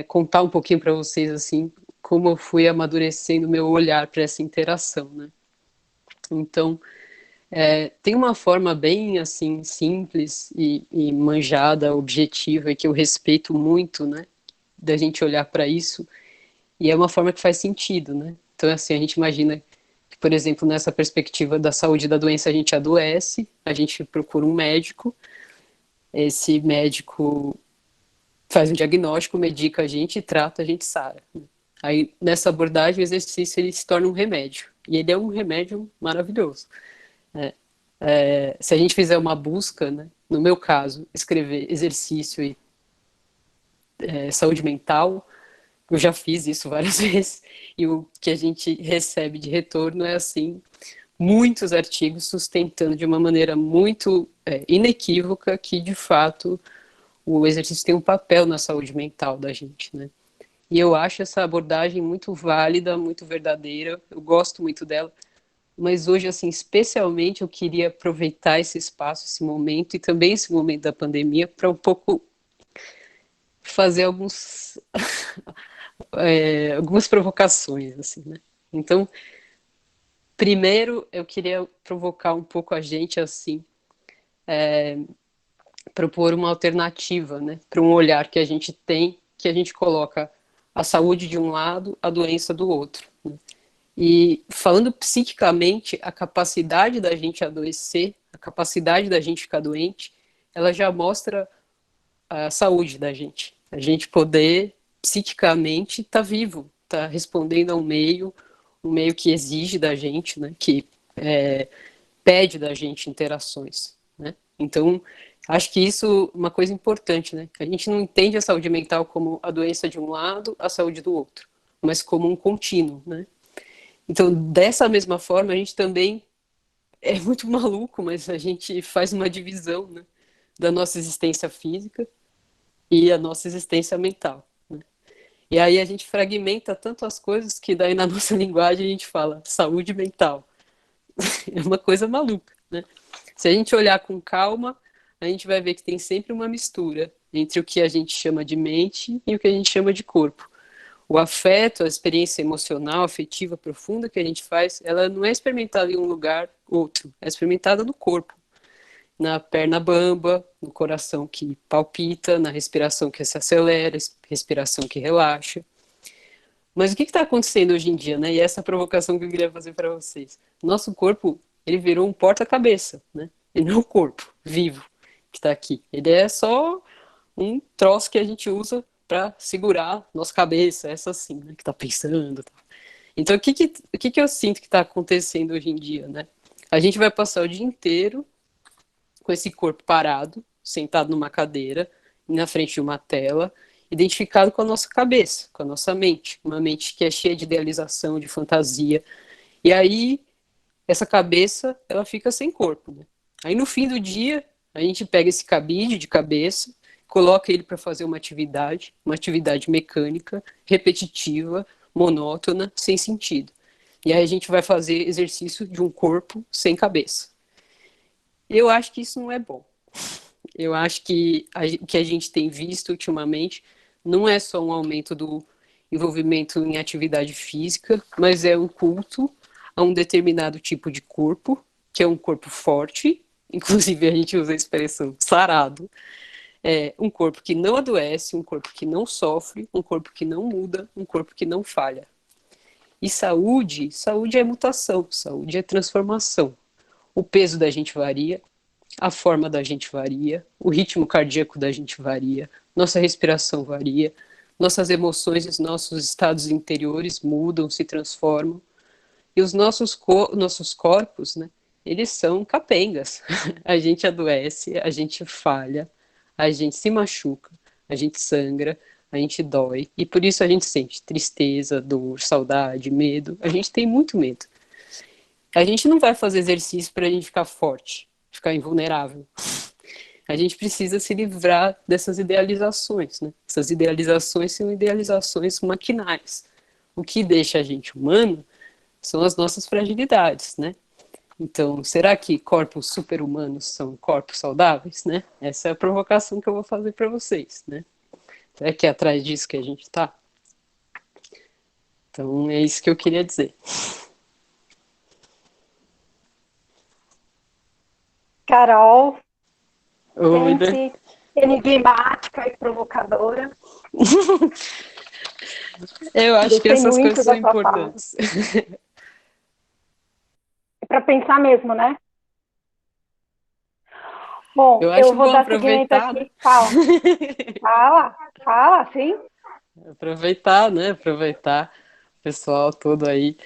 Speaker 7: contar um pouquinho para vocês, assim, como eu fui amadurecendo meu olhar para essa interação, né. Então, tem uma forma bem, assim, simples e manjada, objetiva, e que eu respeito muito, né, da gente olhar para isso, e é uma forma que faz sentido, né. Então, assim, a gente imagina que, por exemplo, nessa perspectiva da saúde da doença, a gente adoece, a gente procura um médico, esse médico faz um diagnóstico, medica a gente, trata, a gente sara. Aí, nessa abordagem, o exercício ele se torna um remédio, e ele é um remédio maravilhoso. Se a gente fizer uma busca, né, no meu caso, escrever exercício e saúde mental, eu já fiz isso várias vezes, e o que a gente recebe de retorno é, assim, muitos artigos sustentando de uma maneira muito inequívoca que, de fato, o exercício tem um papel na saúde mental da gente, né? E eu acho essa abordagem muito válida, muito verdadeira, eu gosto muito dela, mas hoje, assim, especialmente eu queria aproveitar esse espaço, esse momento, e também esse momento da pandemia, para um pouco fazer algumas provocações, assim, né? Então, primeiro, eu queria provocar um pouco a gente, assim, propor uma alternativa, né, para um olhar que a gente tem, que a gente coloca a saúde de um lado, a doença do outro, né? E falando psiquicamente, a capacidade da gente adoecer, a capacidade da gente ficar doente, ela já mostra a saúde da gente. A gente poder psiquicamente estar vivo, estar respondendo a um meio que exige da gente, né, que pede da gente interações, né? Então, Acho que isso é uma coisa importante, né? A gente não entende a saúde mental como a doença de um lado, a saúde do outro, mas como um contínuo, né? Então, dessa mesma forma, a gente também é muito maluco, mas a gente faz uma divisão, né, da nossa existência física e a nossa existência mental, né? E aí a gente fragmenta tanto as coisas que daí na nossa linguagem a gente fala saúde mental. É uma coisa maluca, né? Se a gente olhar com calma, a gente vai ver que tem sempre uma mistura entre o que a gente chama de mente e o que a gente chama de corpo. O afeto, a experiência emocional, afetiva profunda que a gente faz, ela não é experimentada em um lugar outro, é experimentada no corpo, na perna bamba, no coração que palpita, na respiração que se acelera, respiração que relaxa. Mas o que está acontecendo hoje em dia, né? E essa provocação que eu queria fazer para vocês. Nosso corpo, ele virou um porta-cabeça, né? Ele não é um corpo vivo que está aqui. Ele é só um troço que a gente usa para segurar nossa cabeça, essa assim, né? Que está pensando. Tá? Então, o que eu sinto que está acontecendo hoje em dia, né? A gente vai passar o dia inteiro com esse corpo parado, sentado numa cadeira, na frente de uma tela, identificado com a nossa cabeça, com a nossa mente, uma mente que é cheia de idealização, de fantasia. E aí, essa cabeça, ela fica sem corpo, né? Aí, no fim do dia, a gente pega esse cabide de cabeça, coloca ele para fazer uma atividade mecânica, repetitiva, monótona, sem sentido. E aí a gente vai fazer exercício de um corpo sem cabeça. Eu acho que isso não é bom. Eu acho que o que a gente tem visto ultimamente não é só um aumento do envolvimento em atividade física, mas é um culto a um determinado tipo de corpo, que é um corpo forte, inclusive a gente usa a expressão sarado, é um corpo que não adoece, um corpo que não sofre, um corpo que não muda, um corpo que não falha. E saúde é mutação, saúde é transformação. O peso da gente varia, a forma da gente varia, o ritmo cardíaco da gente varia, nossa respiração varia, nossas emoções e nossos estados interiores mudam, se transformam. E os nossos corpos, né, eles são capengas. A gente adoece, a gente falha, a gente se machuca, a gente sangra, a gente dói. E por isso a gente sente tristeza, dor, saudade, medo. A gente tem muito medo. A gente não vai fazer exercício para a gente ficar forte, ficar invulnerável. A gente precisa se livrar dessas idealizações, né? Essas idealizações são idealizações maquinais. O que deixa a gente humano são as nossas fragilidades, né? Então, será que corpos super-humanos são corpos saudáveis, né? Essa é a provocação que eu vou fazer para vocês, né? Será que é atrás disso que a gente está? Então, é isso que eu queria dizer.
Speaker 1: Carol,
Speaker 7: Oi, né?
Speaker 1: gente enigmática e provocadora.
Speaker 7: Eu acho que
Speaker 1: Gostei
Speaker 7: essas
Speaker 1: muito
Speaker 7: coisas
Speaker 1: da
Speaker 7: são
Speaker 1: sua
Speaker 7: importantes.
Speaker 1: É para pensar mesmo, né? Bom,
Speaker 7: Eu
Speaker 1: eu
Speaker 7: acho
Speaker 1: vou
Speaker 7: bom
Speaker 1: dar seguimento
Speaker 7: aproveitar, né?
Speaker 1: aqui. Fala, sim.
Speaker 7: Aproveitar, né? Aproveitar o pessoal todo aí.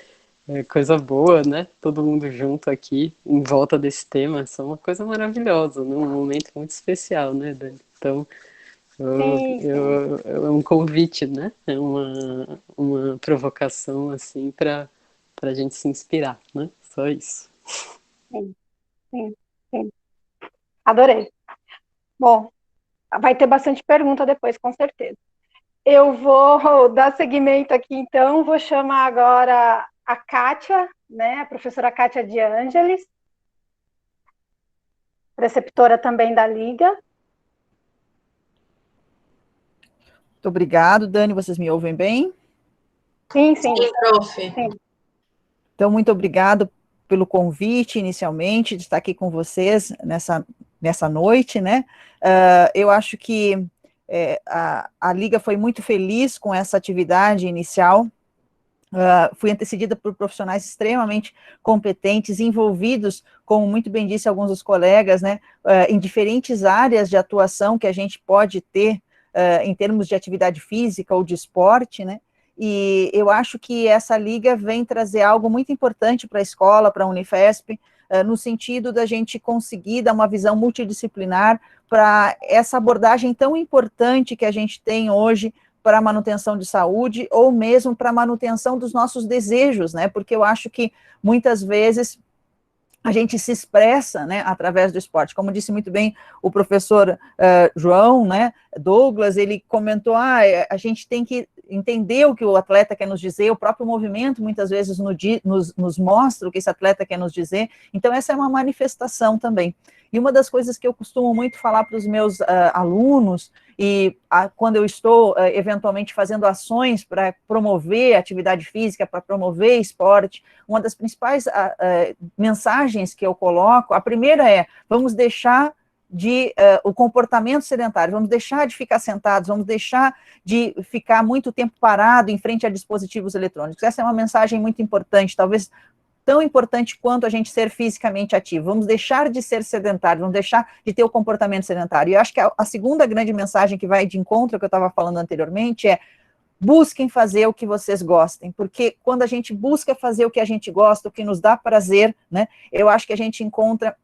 Speaker 7: É coisa boa, né? Todo mundo junto aqui, em volta desse tema. Isso é uma coisa maravilhosa, né? Um momento muito especial, né, Dani? Então,
Speaker 1: Sim.
Speaker 7: é um convite, né? É uma provocação, assim, para a gente se inspirar, né? Só isso.
Speaker 1: Sim, sim, sim. Adorei. Bom, vai ter bastante pergunta depois, com certeza. Eu vou dar seguimento aqui, então. Vou chamar agora a Kátia, né? A professora Kátia de Ângeles, preceptora também da Liga.
Speaker 8: Muito obrigado, Dani. Vocês me ouvem bem?
Speaker 1: Sim, sim.
Speaker 4: Sim, prof.
Speaker 1: Sim.
Speaker 8: Então, muito obrigado pelo convite, inicialmente, de estar aqui com vocês nessa noite, né? Eu acho que a Liga foi muito feliz com essa atividade inicial. Fui antecedida por profissionais extremamente competentes, envolvidos, como muito bem disse alguns dos colegas, né, em diferentes áreas de atuação que a gente pode ter em termos de atividade física ou de esporte, né, e eu acho que essa liga vem trazer algo muito importante para a escola, para a Unifesp, no sentido da gente conseguir dar uma visão multidisciplinar para essa abordagem tão importante que a gente tem hoje para a manutenção de saúde, ou mesmo para a manutenção dos nossos desejos, né? Porque eu acho que muitas vezes a gente se expressa, né, através do esporte. Como disse muito bem o professor João, né, Douglas, ele comentou, a gente tem que entender o que o atleta quer nos dizer, o próprio movimento muitas vezes nos mostra o que esse atleta quer nos dizer, então essa é uma manifestação também. E uma das coisas que eu costumo muito falar para os meus alunos, e quando eu estou eventualmente fazendo ações para promover atividade física, para promover esporte, uma das principais mensagens que eu coloco, a primeira é, vamos deixar o comportamento sedentário, vamos deixar de ficar sentados, vamos deixar de ficar muito tempo parado em frente a dispositivos eletrônicos. Essa é uma mensagem muito importante, talvez tão importante quanto a gente ser fisicamente ativo. Vamos deixar de ser sedentário, vamos deixar de ter o comportamento sedentário. E eu acho que a segunda grande mensagem que vai de encontro ao que eu estava falando anteriormente é: busquem fazer o que vocês gostem, porque quando a gente busca fazer o que a gente gosta, o que nos dá prazer, né, eu acho que a gente encontra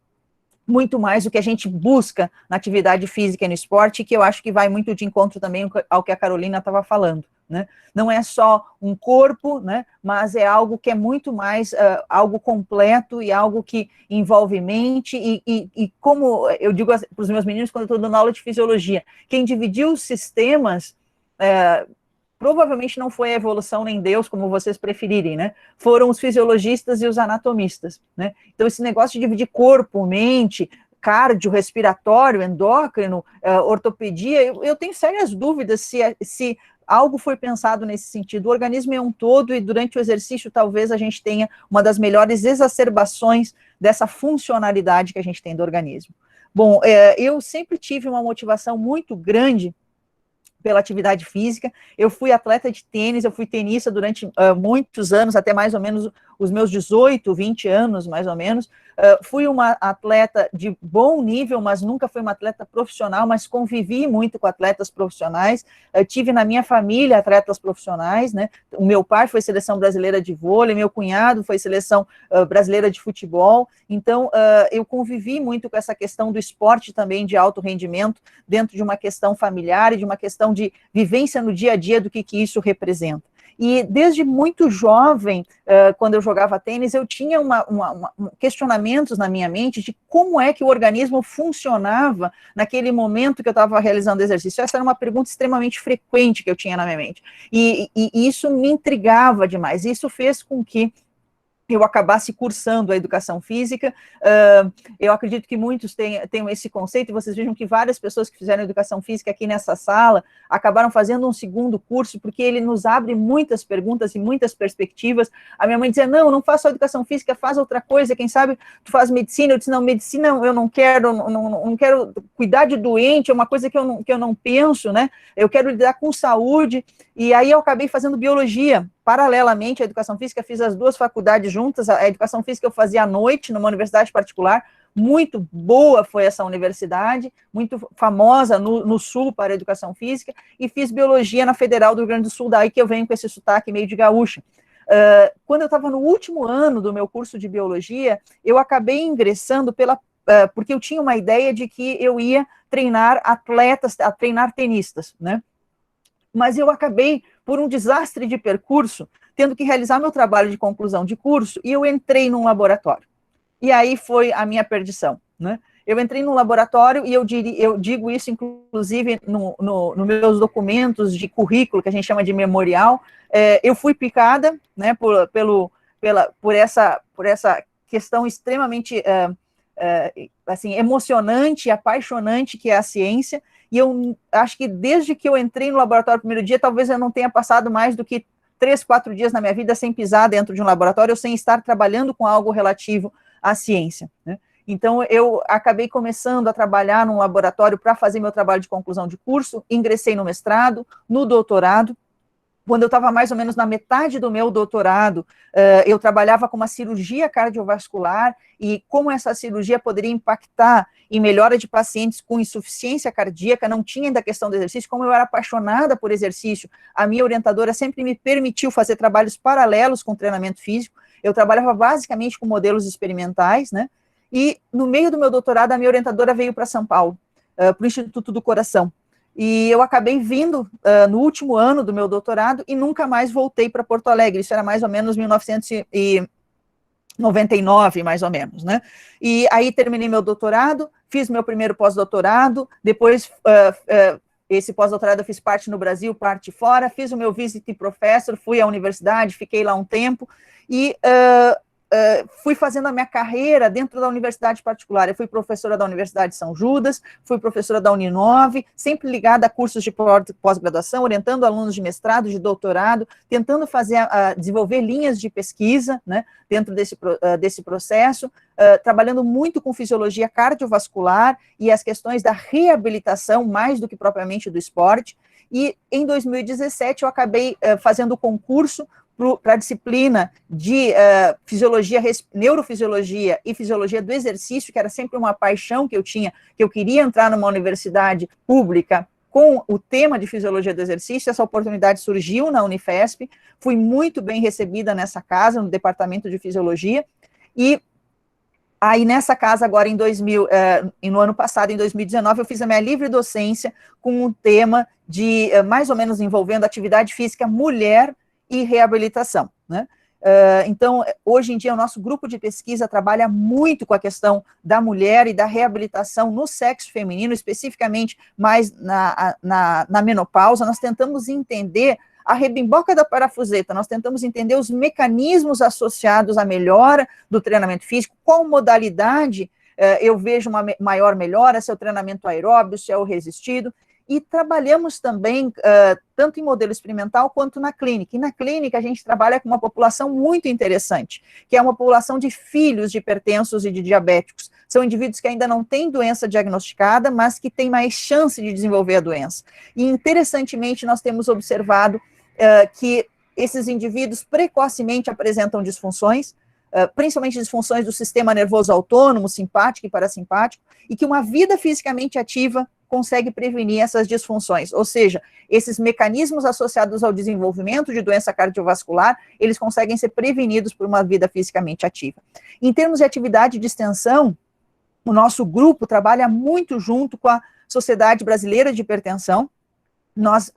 Speaker 8: muito mais do que a gente busca na atividade física e no esporte, que eu acho que vai muito de encontro também ao que a Carolina estava falando, né? Não é só um corpo, né, mas é algo que é muito mais algo completo e algo que envolve mente e como eu digo para os meus meninos quando eu estou dando aula de fisiologia, quem dividiu os sistemas provavelmente não foi a evolução nem Deus, como vocês preferirem, né? Foram os fisiologistas e os anatomistas, né? Então, esse negócio de dividir corpo, mente, cardio, respiratório, endócrino, ortopedia, eu tenho sérias dúvidas se algo foi pensado nesse sentido. O organismo é um todo e durante o exercício talvez a gente tenha uma das melhores exacerbações dessa funcionalidade que a gente tem do organismo. Bom, eu sempre tive uma motivação muito grande pela atividade física, eu fui atleta de tênis, eu fui tenista durante muitos anos, até mais ou menos os meus 18, 20 anos, mais ou menos, fui uma atleta de bom nível, mas nunca fui uma atleta profissional, mas convivi muito com atletas profissionais, tive na minha família atletas profissionais, né, o meu pai foi seleção brasileira de vôlei, meu cunhado foi seleção brasileira de futebol, então eu convivi muito com essa questão do esporte também de alto rendimento, dentro de uma questão familiar e de uma questão de vivência no dia a dia do que isso representa. E desde muito jovem, quando eu jogava tênis, eu tinha questionamentos na minha mente de como é que o organismo funcionava naquele momento que eu estava realizando exercício. Essa era uma pergunta extremamente frequente que eu tinha na minha mente. E isso me intrigava demais. Isso fez com que eu acabasse cursando a educação física. Eu acredito que muitos tenham esse conceito, e vocês vejam que várias pessoas que fizeram educação física aqui nessa sala acabaram fazendo um segundo curso, porque ele nos abre muitas perguntas e muitas perspectivas. A minha mãe dizia, não faça só educação física, faz outra coisa, quem sabe tu faz medicina. Eu disse, não, medicina eu não quero, não quero cuidar de doente, é uma coisa que eu não penso, né, eu quero lidar com saúde, e aí eu acabei fazendo biologia. Paralelamente à educação física, fiz as duas faculdades juntas. A educação física eu fazia à noite, numa universidade particular, muito boa foi essa universidade, muito famosa no Sul para a educação física, e fiz biologia na Federal do Rio Grande do Sul, daí que eu venho com esse sotaque meio de gaúcha. Quando eu estava no último ano do meu curso de biologia, eu acabei ingressando porque eu tinha uma ideia de que eu ia treinar atletas, treinar tenistas, né? Mas eu acabei, por um desastre de percurso, tendo que realizar meu trabalho de conclusão de curso, e eu entrei num laboratório. E aí foi a minha perdição, né? Eu entrei num laboratório, e eu digo isso, inclusive, nos meus documentos de currículo, que a gente chama de memorial, eu fui picada, né, por essa questão extremamente assim, emocionante e apaixonante que é a ciência. E eu acho que desde que eu entrei no laboratório no primeiro dia, talvez eu não tenha passado mais do que 3, 4 dias na minha vida sem pisar dentro de um laboratório, ou sem estar trabalhando com algo relativo à ciência, né? Então, eu acabei começando a trabalhar num laboratório para fazer meu trabalho de conclusão de curso, ingressei no mestrado, no doutorado. Quando eu estava mais ou menos na metade do meu doutorado, eu trabalhava com uma cirurgia cardiovascular e como essa cirurgia poderia impactar em melhora de pacientes com insuficiência cardíaca, não tinha ainda a questão do exercício, como eu era apaixonada por exercício, a minha orientadora sempre me permitiu fazer trabalhos paralelos com treinamento físico. Eu trabalhava basicamente com modelos experimentais, né? E no meio do meu doutorado, a minha orientadora veio para São Paulo, para o Instituto do Coração. E eu acabei vindo no último ano do meu doutorado e nunca mais voltei para Porto Alegre. Isso era mais ou menos 1999, mais ou menos, né? E aí terminei meu doutorado, fiz meu primeiro pós-doutorado, depois esse pós-doutorado eu fiz parte no Brasil, parte fora, fiz o meu visit professor, fui à universidade, fiquei lá um tempo e fui fazendo a minha carreira dentro da universidade particular. Eu fui professora da Universidade de São Judas, fui professora da Uninove, sempre ligada a cursos de pós-graduação, orientando alunos de mestrado, de doutorado, tentando desenvolver linhas de pesquisa, né, dentro desse processo, trabalhando muito com fisiologia cardiovascular e as questões da reabilitação, mais do que propriamente do esporte. E em 2017 eu acabei fazendo o concurso para a disciplina de neurofisiologia e fisiologia do exercício, que era sempre uma paixão que eu tinha, que eu queria entrar numa universidade pública com o tema de fisiologia do exercício. Essa oportunidade surgiu na Unifesp, fui muito bem recebida nessa casa, no departamento de fisiologia, e aí nessa casa agora no ano passado, em 2019, eu fiz a minha livre docência com um tema de, mais ou menos envolvendo atividade física mulher e reabilitação, né? Então, hoje em dia, o nosso grupo de pesquisa trabalha muito com a questão da mulher e da reabilitação no sexo feminino, especificamente mais na menopausa. Nós tentamos entender a rebimboca da parafuseta, nós tentamos entender os mecanismos associados à melhora do treinamento físico, qual modalidade eu vejo uma maior melhora, se é o treinamento aeróbio, se é o resistido. E trabalhamos também, tanto em modelo experimental quanto na clínica. E na clínica a gente trabalha com uma população muito interessante, que é uma população de filhos de hipertensos e de diabéticos. São indivíduos que ainda não têm doença diagnosticada, mas que têm mais chance de desenvolver a doença. E, interessantemente, nós temos observado que esses indivíduos precocemente apresentam disfunções, principalmente disfunções do sistema nervoso autônomo, simpático e parasimpático, e que uma vida fisicamente ativa consegue prevenir essas disfunções, ou seja, esses mecanismos associados ao desenvolvimento de doença cardiovascular, eles conseguem ser prevenidos por uma vida fisicamente ativa. Em termos de atividade de extensão, o nosso grupo trabalha muito junto com a Sociedade Brasileira de Hipertensão. Nós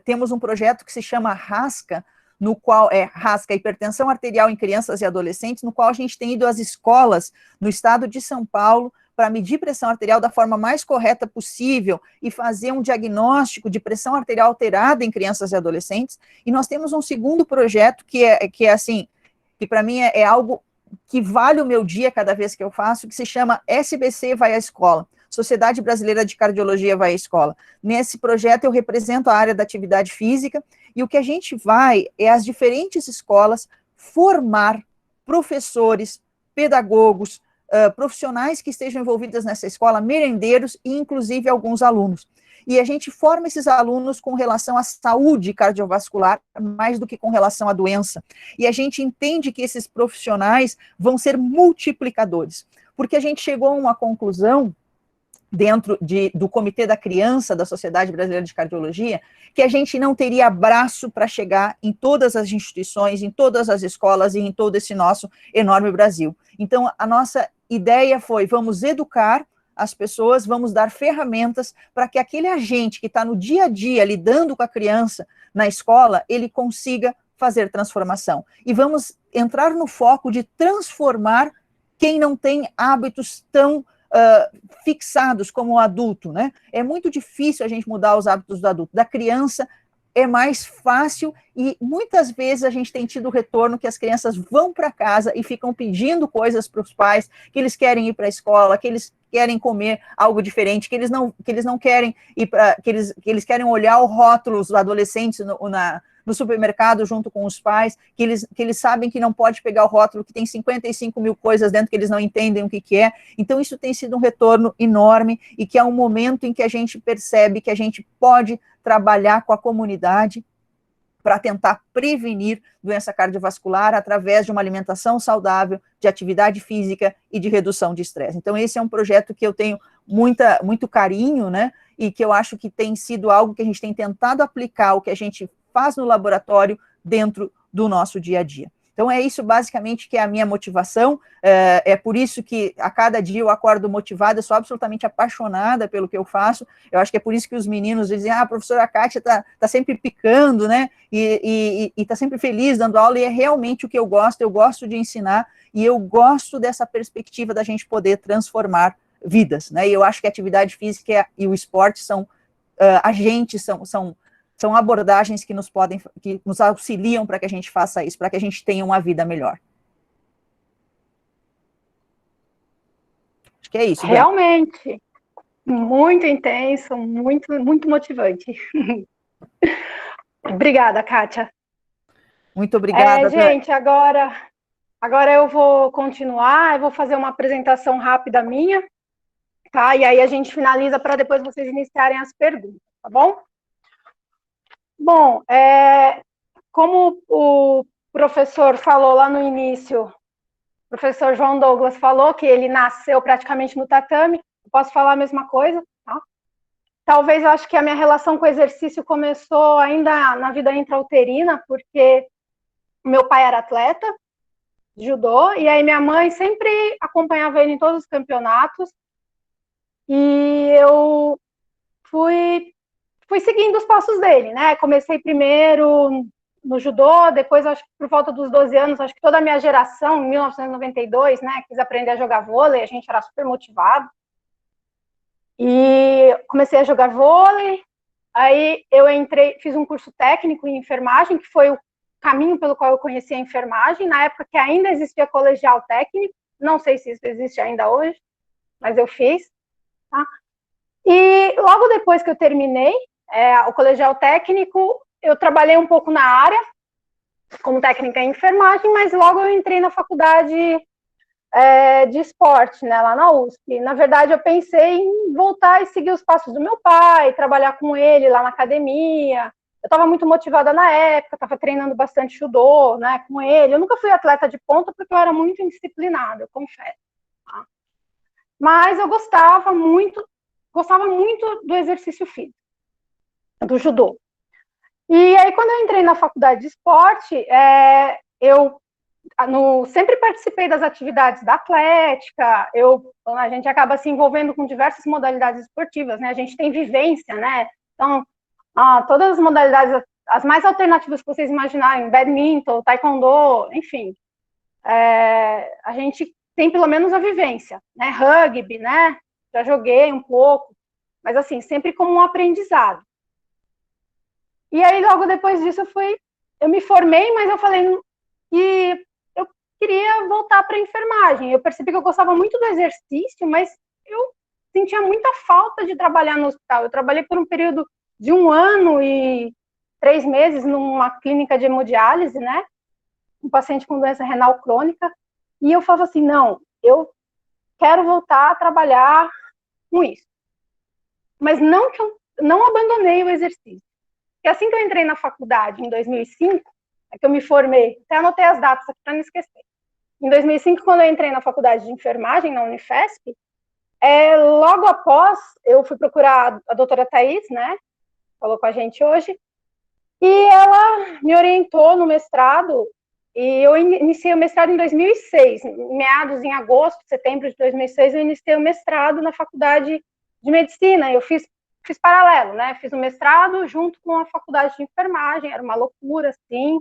Speaker 8: temos um projeto que se chama RASCA, no qual RASCA, Hipertensão Arterial em Crianças e Adolescentes, no qual a gente tem ido às escolas no estado de São Paulo para medir pressão arterial da forma mais correta possível e fazer um diagnóstico de pressão arterial alterada em crianças e adolescentes. E nós temos um segundo projeto que é assim, que para mim é algo que vale o meu dia cada vez que eu faço, que se chama SBC Vai à Escola, Sociedade Brasileira de Cardiologia Vai à Escola. Nesse projeto eu represento a área da atividade física, e o que a gente vai é as diferentes escolas formar professores, pedagogos, profissionais que estejam envolvidos nessa escola, merendeiros e inclusive alguns alunos. E a gente forma esses alunos com relação à saúde cardiovascular, mais do que com relação à doença. E a gente entende que esses profissionais vão ser multiplicadores, porque a gente chegou a uma conclusão dentro do Comitê da Criança da Sociedade Brasileira de Cardiologia, que a gente não teria braço para chegar em todas as instituições, em todas as escolas e em todo esse nosso enorme Brasil. Então, a nossa ideia foi, vamos educar as pessoas, vamos dar ferramentas para que aquele agente que está no dia a dia lidando com a criança na escola, ele consiga fazer transformação. E vamos entrar no foco de transformar quem não tem hábitos tão fixados como o adulto, né? É muito difícil a gente mudar os hábitos do adulto. Da criança é mais fácil e muitas vezes a gente tem tido retorno que as crianças vão para casa e ficam pedindo coisas para os pais, que eles querem ir para a escola, que eles querem comer algo diferente, que eles não querem ir para, que eles querem olhar os rótulos dos adolescentes no supermercado junto com os pais, que eles sabem que não pode pegar o rótulo, que tem 55 mil coisas dentro que eles não entendem o que é. Então, isso tem sido um retorno enorme e que é um momento em que a gente percebe que a gente pode trabalhar com a comunidade para tentar prevenir doença cardiovascular através de uma alimentação saudável, de atividade física e de redução de estresse. Então, esse é um projeto que eu tenho muito carinho, né, e que eu acho que tem sido algo que a gente tem tentado aplicar, o que a gente faz no laboratório dentro do nosso dia a dia. Então, Então, é isso basicamente que é a minha motivação, é por isso que a cada dia eu acordo motivada, eu sou absolutamente apaixonada pelo que eu faço, eu acho que é por isso que os meninos dizem, a professora Kátia tá sempre picando, né, e tá sempre feliz dando aula, e é realmente o que eu gosto de ensinar, e eu gosto dessa perspectiva da gente poder transformar vidas, né, e eu acho que a atividade física e o esporte são agentes, são abordagens que nos auxiliam para que a gente faça isso, para que a gente tenha uma vida melhor. Acho que é isso.
Speaker 1: Realmente, muito intenso, muito, muito motivante. Obrigada, Kátia.
Speaker 8: Muito obrigada.
Speaker 1: Gente, agora eu vou continuar, eu vou fazer uma apresentação rápida minha, tá? E aí a gente finaliza para depois vocês iniciarem as perguntas, tá bom? Bom, como o professor falou lá no início, o professor João Douglas falou que ele nasceu praticamente no tatame, eu posso falar a mesma coisa, tá? Talvez eu acho que a minha relação com o exercício começou ainda na vida intrauterina, porque meu pai era atleta, judô, e aí minha mãe sempre acompanhava ele em todos os campeonatos, e eu fui seguindo os passos dele, né? Comecei primeiro no judô, depois, acho que por volta dos 12 anos, acho que toda a minha geração, em 1992, né, quis aprender a jogar vôlei, a gente era super motivado. E comecei a jogar vôlei, aí eu fiz um curso técnico em enfermagem, que foi o caminho pelo qual eu conheci a enfermagem, na época que ainda existia colegial técnico, não sei se isso existe ainda hoje, mas eu fiz, tá? E logo depois que eu terminei o colegial técnico, eu trabalhei um pouco na área, como técnica em enfermagem, mas logo eu entrei na faculdade de esporte, né, lá na USP. Na verdade, eu pensei em voltar e seguir os passos do meu pai, trabalhar com ele lá na academia. Eu estava muito motivada na época, estava treinando bastante judô, né, com ele. Eu nunca fui atleta de ponta porque eu era muito indisciplinada, eu confesso. Tá? Mas eu gostava muito do exercício físico, do judô. E aí, quando eu entrei na faculdade de esporte, eu sempre participei das atividades da atlética, a gente acaba se envolvendo com diversas modalidades esportivas, né? A gente tem vivência, né? Então, todas as modalidades, as mais alternativas que vocês imaginarem, badminton, taekwondo, enfim, a gente tem pelo menos a vivência, né? Rugby, né? Já joguei um pouco, mas assim, sempre como um aprendizado. E aí, logo depois disso, eu me formei, mas eu falei que eu queria voltar para a enfermagem. Eu percebi que eu gostava muito do exercício, mas eu sentia muita falta de trabalhar no hospital. Eu trabalhei por um período de 1 ano e 3 meses numa clínica de hemodiálise, né? Um paciente com doença renal crônica. E eu falava assim, não, eu quero voltar a trabalhar com isso. Mas não que eu não abandonei o exercício. E assim que eu entrei na faculdade, em 2005, que eu me formei, até anotei as datas aqui para não esquecer. Em 2005, quando eu entrei na faculdade de enfermagem, na Unifesp, logo após, eu fui procurar a doutora Thaís, né, falou com a gente hoje, e ela me orientou no mestrado, e eu iniciei o mestrado em 2006, meados em agosto, setembro de 2006, eu iniciei o mestrado na faculdade de medicina, eu fiz paralelo, né? Fiz o mestrado junto com a faculdade de enfermagem, era uma loucura, assim.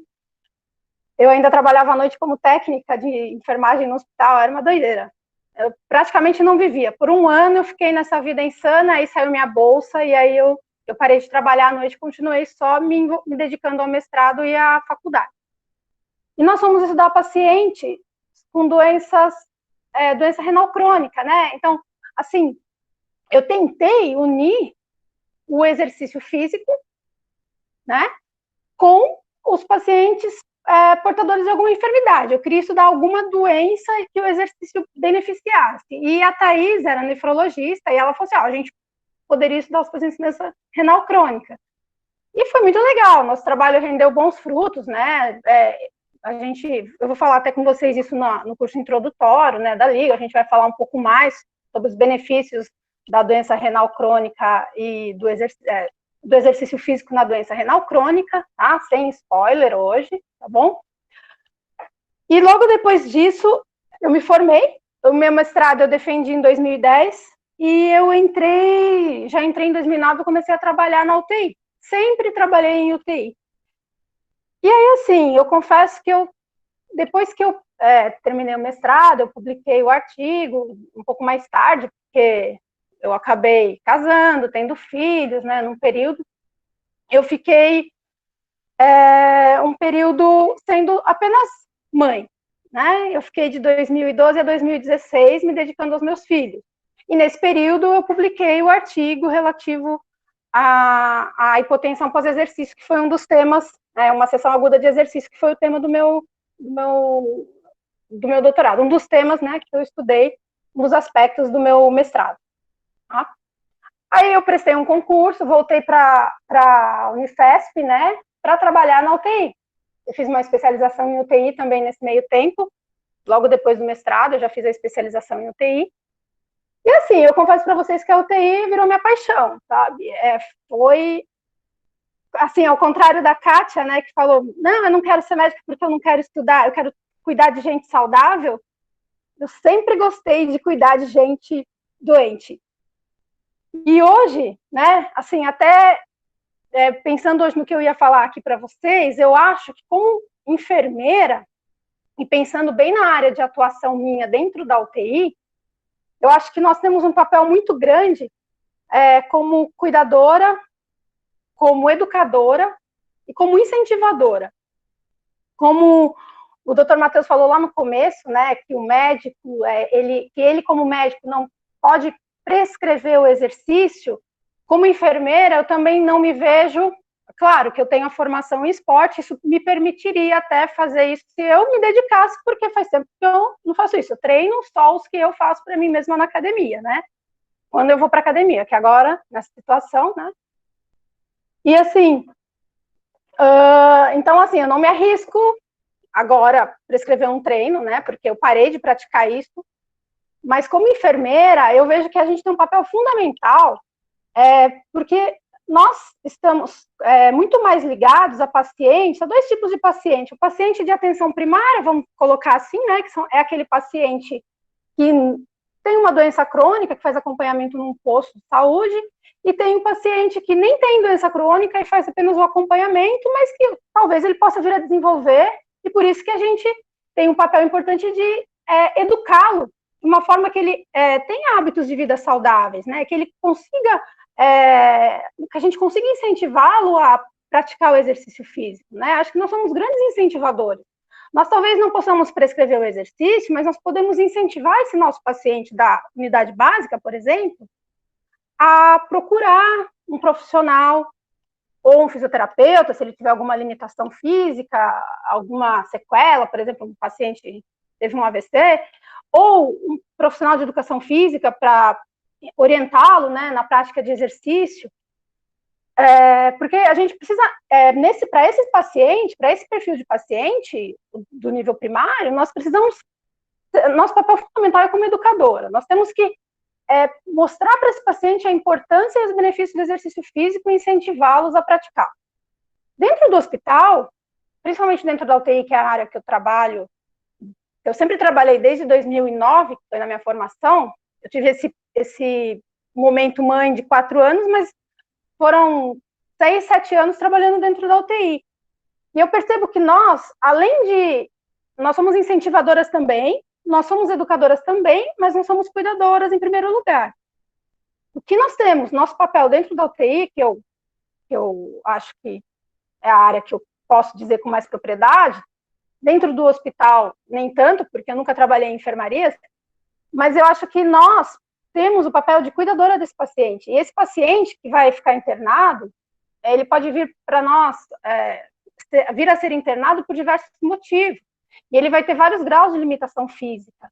Speaker 1: Eu ainda trabalhava à noite como técnica de enfermagem no hospital, era uma doideira. Eu praticamente não vivia. Por 1 ano eu fiquei nessa vida insana, aí saiu minha bolsa, e aí eu parei de trabalhar à noite, continuei só me dedicando ao mestrado e à faculdade. E nós fomos estudar pacientes com doença renal crônica, né? Então, assim, eu tentei unir o exercício físico, né, com os pacientes portadores de alguma enfermidade. Eu queria estudar alguma doença que o exercício beneficiasse. E a Thaís era nefrologista, e ela falou assim, a gente poderia estudar os pacientes com doença renal crônica. E foi muito legal, nosso trabalho rendeu bons frutos, né, eu vou falar até com vocês isso no curso introdutório, né, da Liga, a gente vai falar um pouco mais sobre os benefícios da doença renal crônica e do exercício físico na doença renal crônica, tá? Sem spoiler hoje, tá bom? E logo depois disso, eu me formei. O meu mestrado eu defendi em 2010 e já entrei em 2009 e comecei a trabalhar na UTI. Sempre trabalhei em UTI. E aí, assim, eu confesso que depois que eu terminei o mestrado, eu publiquei o artigo um pouco mais tarde, porque eu acabei casando, tendo filhos, né, num período. Eu fiquei um período sendo apenas mãe, né? Eu fiquei de 2012 a 2016 me dedicando aos meus filhos. E nesse período eu publiquei o artigo relativo à hipotensão pós-exercício, que foi um dos temas, uma sessão aguda de exercício, que foi o tema do meu doutorado, um dos temas, né, que eu estudei, um dos aspectos do meu mestrado. Tá? Aí eu prestei um concurso, voltei para a Unifesp, né, para trabalhar na UTI. Eu fiz uma especialização em UTI também nesse meio tempo, logo depois do mestrado, eu já fiz a especialização em UTI. E assim, eu confesso para vocês que a UTI virou minha paixão, sabe? Foi, assim, ao contrário da Kátia, né, que falou, não, eu não quero ser médica porque eu não quero estudar, eu quero cuidar de gente saudável. Eu sempre gostei de cuidar de gente doente. E hoje, né, assim, até pensando hoje no que eu ia falar aqui para vocês, eu acho que como enfermeira, e pensando bem na área de atuação minha dentro da UTI, eu acho que nós temos um papel muito grande como cuidadora, como educadora e como incentivadora. Como o Dr. Matheus falou lá no começo, né, que o médico, ele como médico não pode prescrever o exercício, como enfermeira eu também não me vejo, claro que eu tenho a formação em esporte, isso me permitiria até fazer isso se eu me dedicasse, porque faz tempo que eu não faço isso, eu treino só os que eu faço para mim mesma na academia, né, quando eu vou para academia, que agora, nessa situação, né, e assim, então assim, eu não me arrisco agora prescrever um treino, né, porque eu parei de praticar isso, mas como enfermeira, eu vejo que a gente tem um papel fundamental, porque nós estamos muito mais ligados a pacientes, a dois tipos de paciente. O paciente de atenção primária, vamos colocar assim, né, que é aquele paciente que tem uma doença crônica, que faz acompanhamento num posto de saúde, e tem um paciente que nem tem doença crônica e faz apenas o acompanhamento, mas que talvez ele possa vir a desenvolver, e por isso que a gente tem um papel importante de educá-lo de uma forma que ele tenha hábitos de vida saudáveis, né, que ele consiga que a gente consiga incentivá-lo a praticar o exercício físico, né? Acho que nós somos grandes incentivadores. Nós talvez não possamos prescrever o exercício, mas nós podemos incentivar esse nosso paciente da unidade básica, por exemplo, a procurar um profissional ou um fisioterapeuta, se ele tiver alguma limitação física, alguma sequela, por exemplo, um paciente teve um AVC, ou um profissional de educação física para orientá-lo, né, na prática de exercício, porque a gente precisa, para esses pacientes, para esse perfil de paciente do nível primário, nós precisamos, nosso papel fundamental é como educadora, nós temos que mostrar para esse paciente a importância e os benefícios do exercício físico e incentivá-los a praticar. Dentro do hospital, principalmente dentro da UTI, que é a área que eu trabalho, eu sempre trabalhei desde 2009, que foi na minha formação, eu tive esse momento mãe de 4 anos, mas foram 6, 7 anos trabalhando dentro da UTI. E eu percebo que nós, além de... Nós somos incentivadoras também, nós somos educadoras também, mas nós somos cuidadoras em primeiro lugar. O que nós temos, nosso papel dentro da UTI, que eu acho que é a área que eu posso dizer com mais propriedade, dentro do hospital, nem tanto, porque eu nunca trabalhei em enfermarias, mas eu acho que nós temos o papel de cuidadora desse paciente. E esse paciente que vai ficar internado, ele pode vir para nós, vir a ser internado por diversos motivos. E ele vai ter vários graus de limitação física.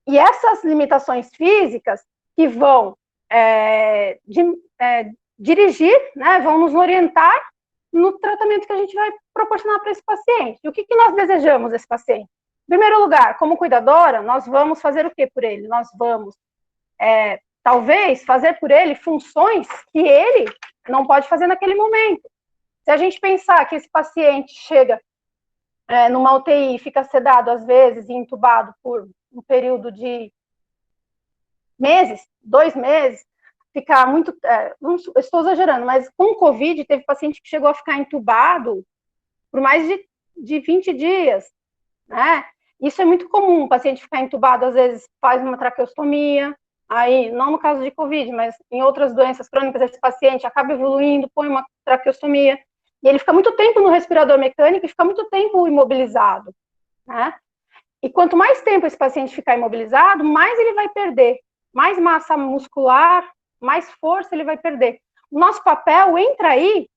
Speaker 1: E essas limitações físicas que vão dirigir, né, vão nos orientar no tratamento que a gente vai proporcionar para esse paciente. E o que nós desejamos desse paciente? Em primeiro lugar, como cuidadora, nós vamos fazer o que por ele? Nós vamos, talvez, fazer por ele funções que ele não pode fazer naquele momento. Se a gente pensar que esse paciente chega numa UTI, fica sedado às vezes e entubado por um período de meses, 2 meses, ficar muito, estou exagerando, mas com o Covid teve paciente que chegou a ficar entubado por mais de 20 dias, né? Isso é muito comum, o paciente ficar entubado, às vezes faz uma traqueostomia, aí, não no caso de Covid, mas em outras doenças crônicas, esse paciente acaba evoluindo, põe uma traqueostomia, e ele fica muito tempo no respirador mecânico e fica muito tempo imobilizado, né? E quanto mais tempo esse paciente ficar imobilizado, mais ele vai perder, mais massa muscular, mais força ele vai perder. O nosso papel entra aí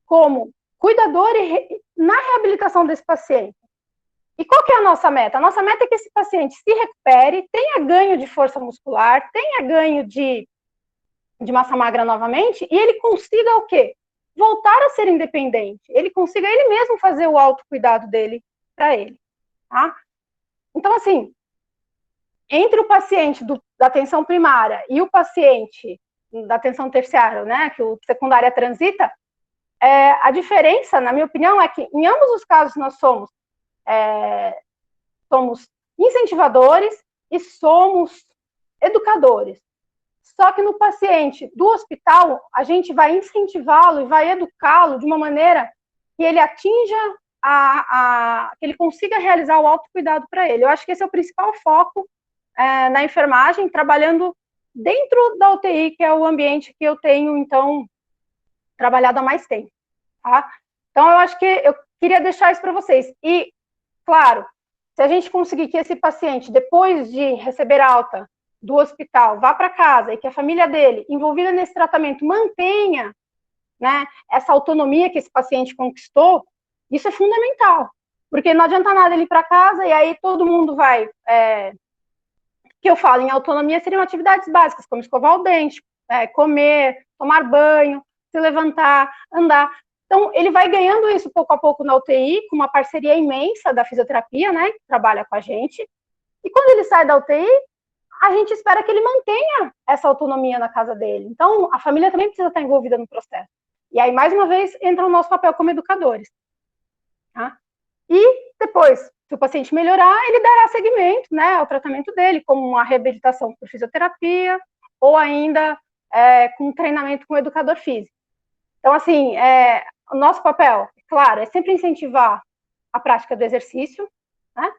Speaker 1: como cuidador na reabilitação desse paciente. E qual que é a nossa meta? A nossa meta é que esse paciente se recupere, tenha ganho de força muscular, tenha ganho de massa magra novamente, e ele consiga o quê? Voltar a ser independente. Ele consiga ele mesmo fazer o autocuidado dele para ele, tá? Então, assim, entre o paciente da atenção primária e o paciente da atenção terciária, né, que o secundária transita, a diferença, na minha opinião, é que em ambos os casos nós somos incentivadores e somos educadores. Só que no paciente do hospital, a gente vai incentivá-lo e vai educá-lo de uma maneira que ele atinja, que ele consiga realizar o autocuidado para ele. Eu acho que esse é o principal foco na enfermagem, trabalhando dentro da UTI, que é o ambiente que eu tenho, então, trabalhado há mais tempo, tá? Então, eu acho que eu queria deixar isso para vocês. E, claro, se a gente conseguir que esse paciente, depois de receber alta do hospital, vá para casa e que a família dele, envolvida nesse tratamento, mantenha, né, essa autonomia que esse paciente conquistou, isso é fundamental. Porque não adianta nada ele ir para casa e aí todo mundo vai... que eu falo em autonomia seriam atividades básicas, como escovar o dente, comer, tomar banho, se levantar, andar. Então, ele vai ganhando isso pouco a pouco na UTI, com uma parceria imensa da fisioterapia, né, que trabalha com a gente. E quando ele sai da UTI, a gente espera que ele mantenha essa autonomia na casa dele. Então, a família também precisa estar envolvida no processo. E aí, mais uma vez, entra o nosso papel como educadores. Tá? E depois, se o paciente melhorar, ele dará seguimento, né, ao tratamento dele, como uma reabilitação por fisioterapia, ou ainda com treinamento com o educador físico. Então, assim, o nosso papel, claro, é sempre incentivar a prática do exercício, né,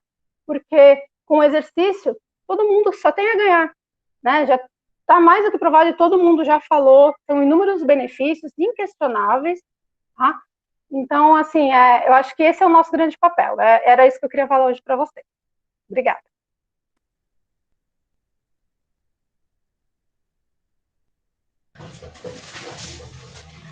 Speaker 1: porque com o exercício, todo mundo só tem a ganhar, né, já está mais do que provado e todo mundo já falou, são inúmeros benefícios inquestionáveis, tá? Então, assim, eu acho que esse é o nosso grande papel. Era isso que eu queria falar hoje para vocês. Obrigada.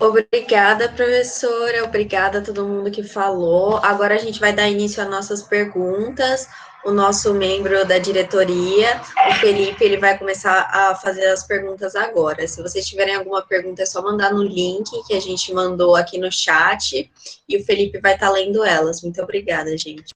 Speaker 9: Obrigada, professora. Obrigada a todo mundo que falou. Agora a gente vai dar início às nossas perguntas. O nosso membro da diretoria, o Felipe, ele vai começar a fazer as perguntas agora. Se vocês tiverem alguma pergunta, é só mandar no link que a gente mandou aqui no chat e o Felipe vai estar lendo elas. Muito obrigada, gente.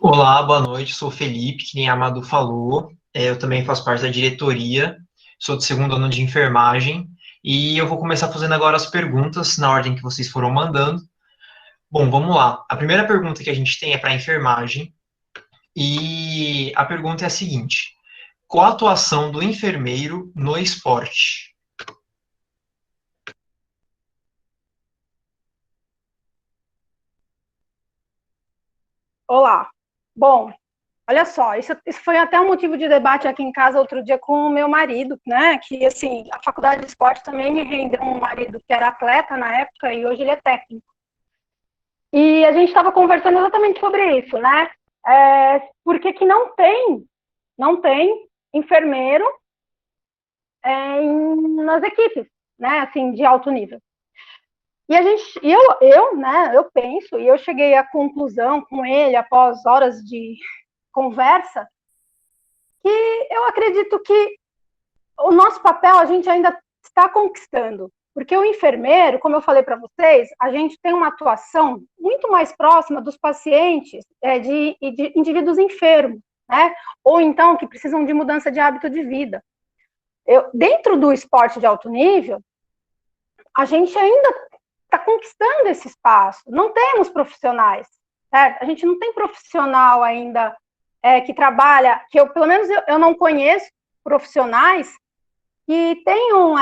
Speaker 10: Olá, boa noite. Sou o Felipe, que nem a Amado falou. Eu também faço parte da diretoria. Sou do 2º ano de enfermagem. E eu vou começar fazendo agora as perguntas na ordem que vocês foram mandando. Bom, vamos lá. A primeira pergunta que a gente tem é para a enfermagem, e a pergunta é a seguinte: qual a atuação do enfermeiro no esporte?
Speaker 1: Olá. Bom, olha só, isso foi até um motivo de debate aqui em casa outro dia com o meu marido, né, que, assim, a faculdade de esporte também me rendeu um marido que era atleta na época e hoje ele é técnico. E a gente estava conversando exatamente sobre isso, né? Por que não tem enfermeiro nas equipes, né? Assim, de alto nível. E eu penso, e eu cheguei à conclusão com ele, após horas de conversa, que eu acredito que o nosso papel a gente ainda está conquistando. Porque o enfermeiro, como eu falei para vocês, a gente tem uma atuação muito mais próxima dos pacientes de indivíduos enfermos, né? Ou então que precisam de mudança de hábito de vida. Dentro do esporte de alto nível, a gente ainda está conquistando esse espaço. Não temos profissionais, certo? A gente não tem profissional ainda que trabalha, pelo menos eu não conheço profissionais que tenham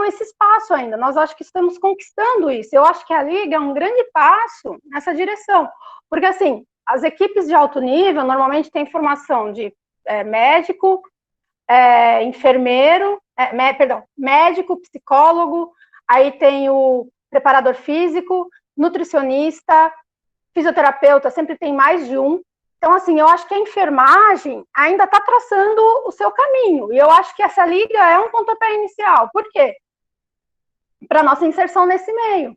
Speaker 1: esse espaço ainda. Nós acho que estamos conquistando isso. Eu acho que a Liga é um grande passo nessa direção, porque assim, as equipes de alto nível normalmente têm formação de médico, enfermeiro, médico, psicólogo, aí tem o preparador físico, nutricionista, fisioterapeuta, sempre tem mais de um. Então, assim, eu acho que a enfermagem ainda está traçando o seu caminho. E eu acho que essa liga é um pontapé inicial. Por quê? Para nossa inserção nesse meio,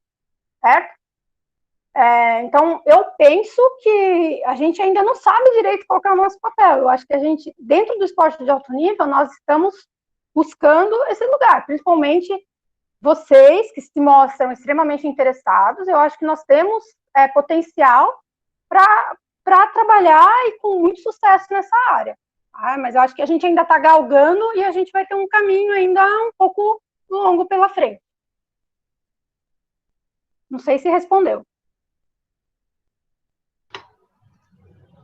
Speaker 1: certo? Então, eu penso que a gente ainda não sabe direito qual é o nosso papel. Eu acho que a gente, dentro do esporte de alto nível, nós estamos buscando esse lugar, principalmente vocês que se mostram extremamente interessados. Eu acho que nós temos potencial para trabalhar e com muito sucesso nessa área. Mas eu acho que a gente ainda está galgando e a gente vai ter um caminho ainda um pouco longo pela frente. Não sei se respondeu.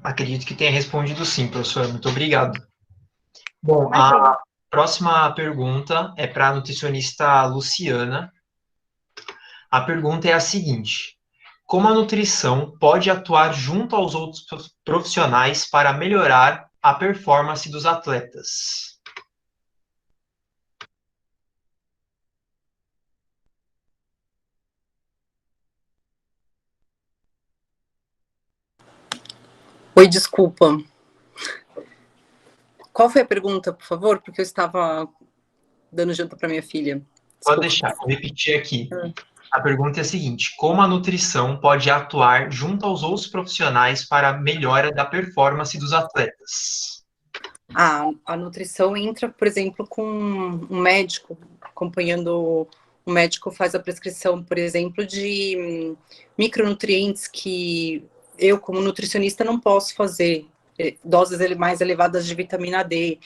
Speaker 10: Acredito que tenha respondido sim, professora. Muito obrigado. Bom, a próxima pergunta é para a nutricionista Luciana. A pergunta é a seguinte: como a nutrição pode atuar junto aos outros profissionais para melhorar a performance dos atletas?
Speaker 5: Oi, desculpa. Qual foi a pergunta, por favor? Porque eu estava dando janta para minha filha. Desculpa.
Speaker 10: Pode deixar, vou repetir aqui. A pergunta é a seguinte: como a nutrição pode atuar junto aos outros profissionais para a melhora da performance dos atletas?
Speaker 5: A nutrição entra, por exemplo, com um médico, acompanhando. O médico faz a prescrição, por exemplo, de micronutrientes que eu, como nutricionista, não posso fazer, doses mais elevadas de vitamina D,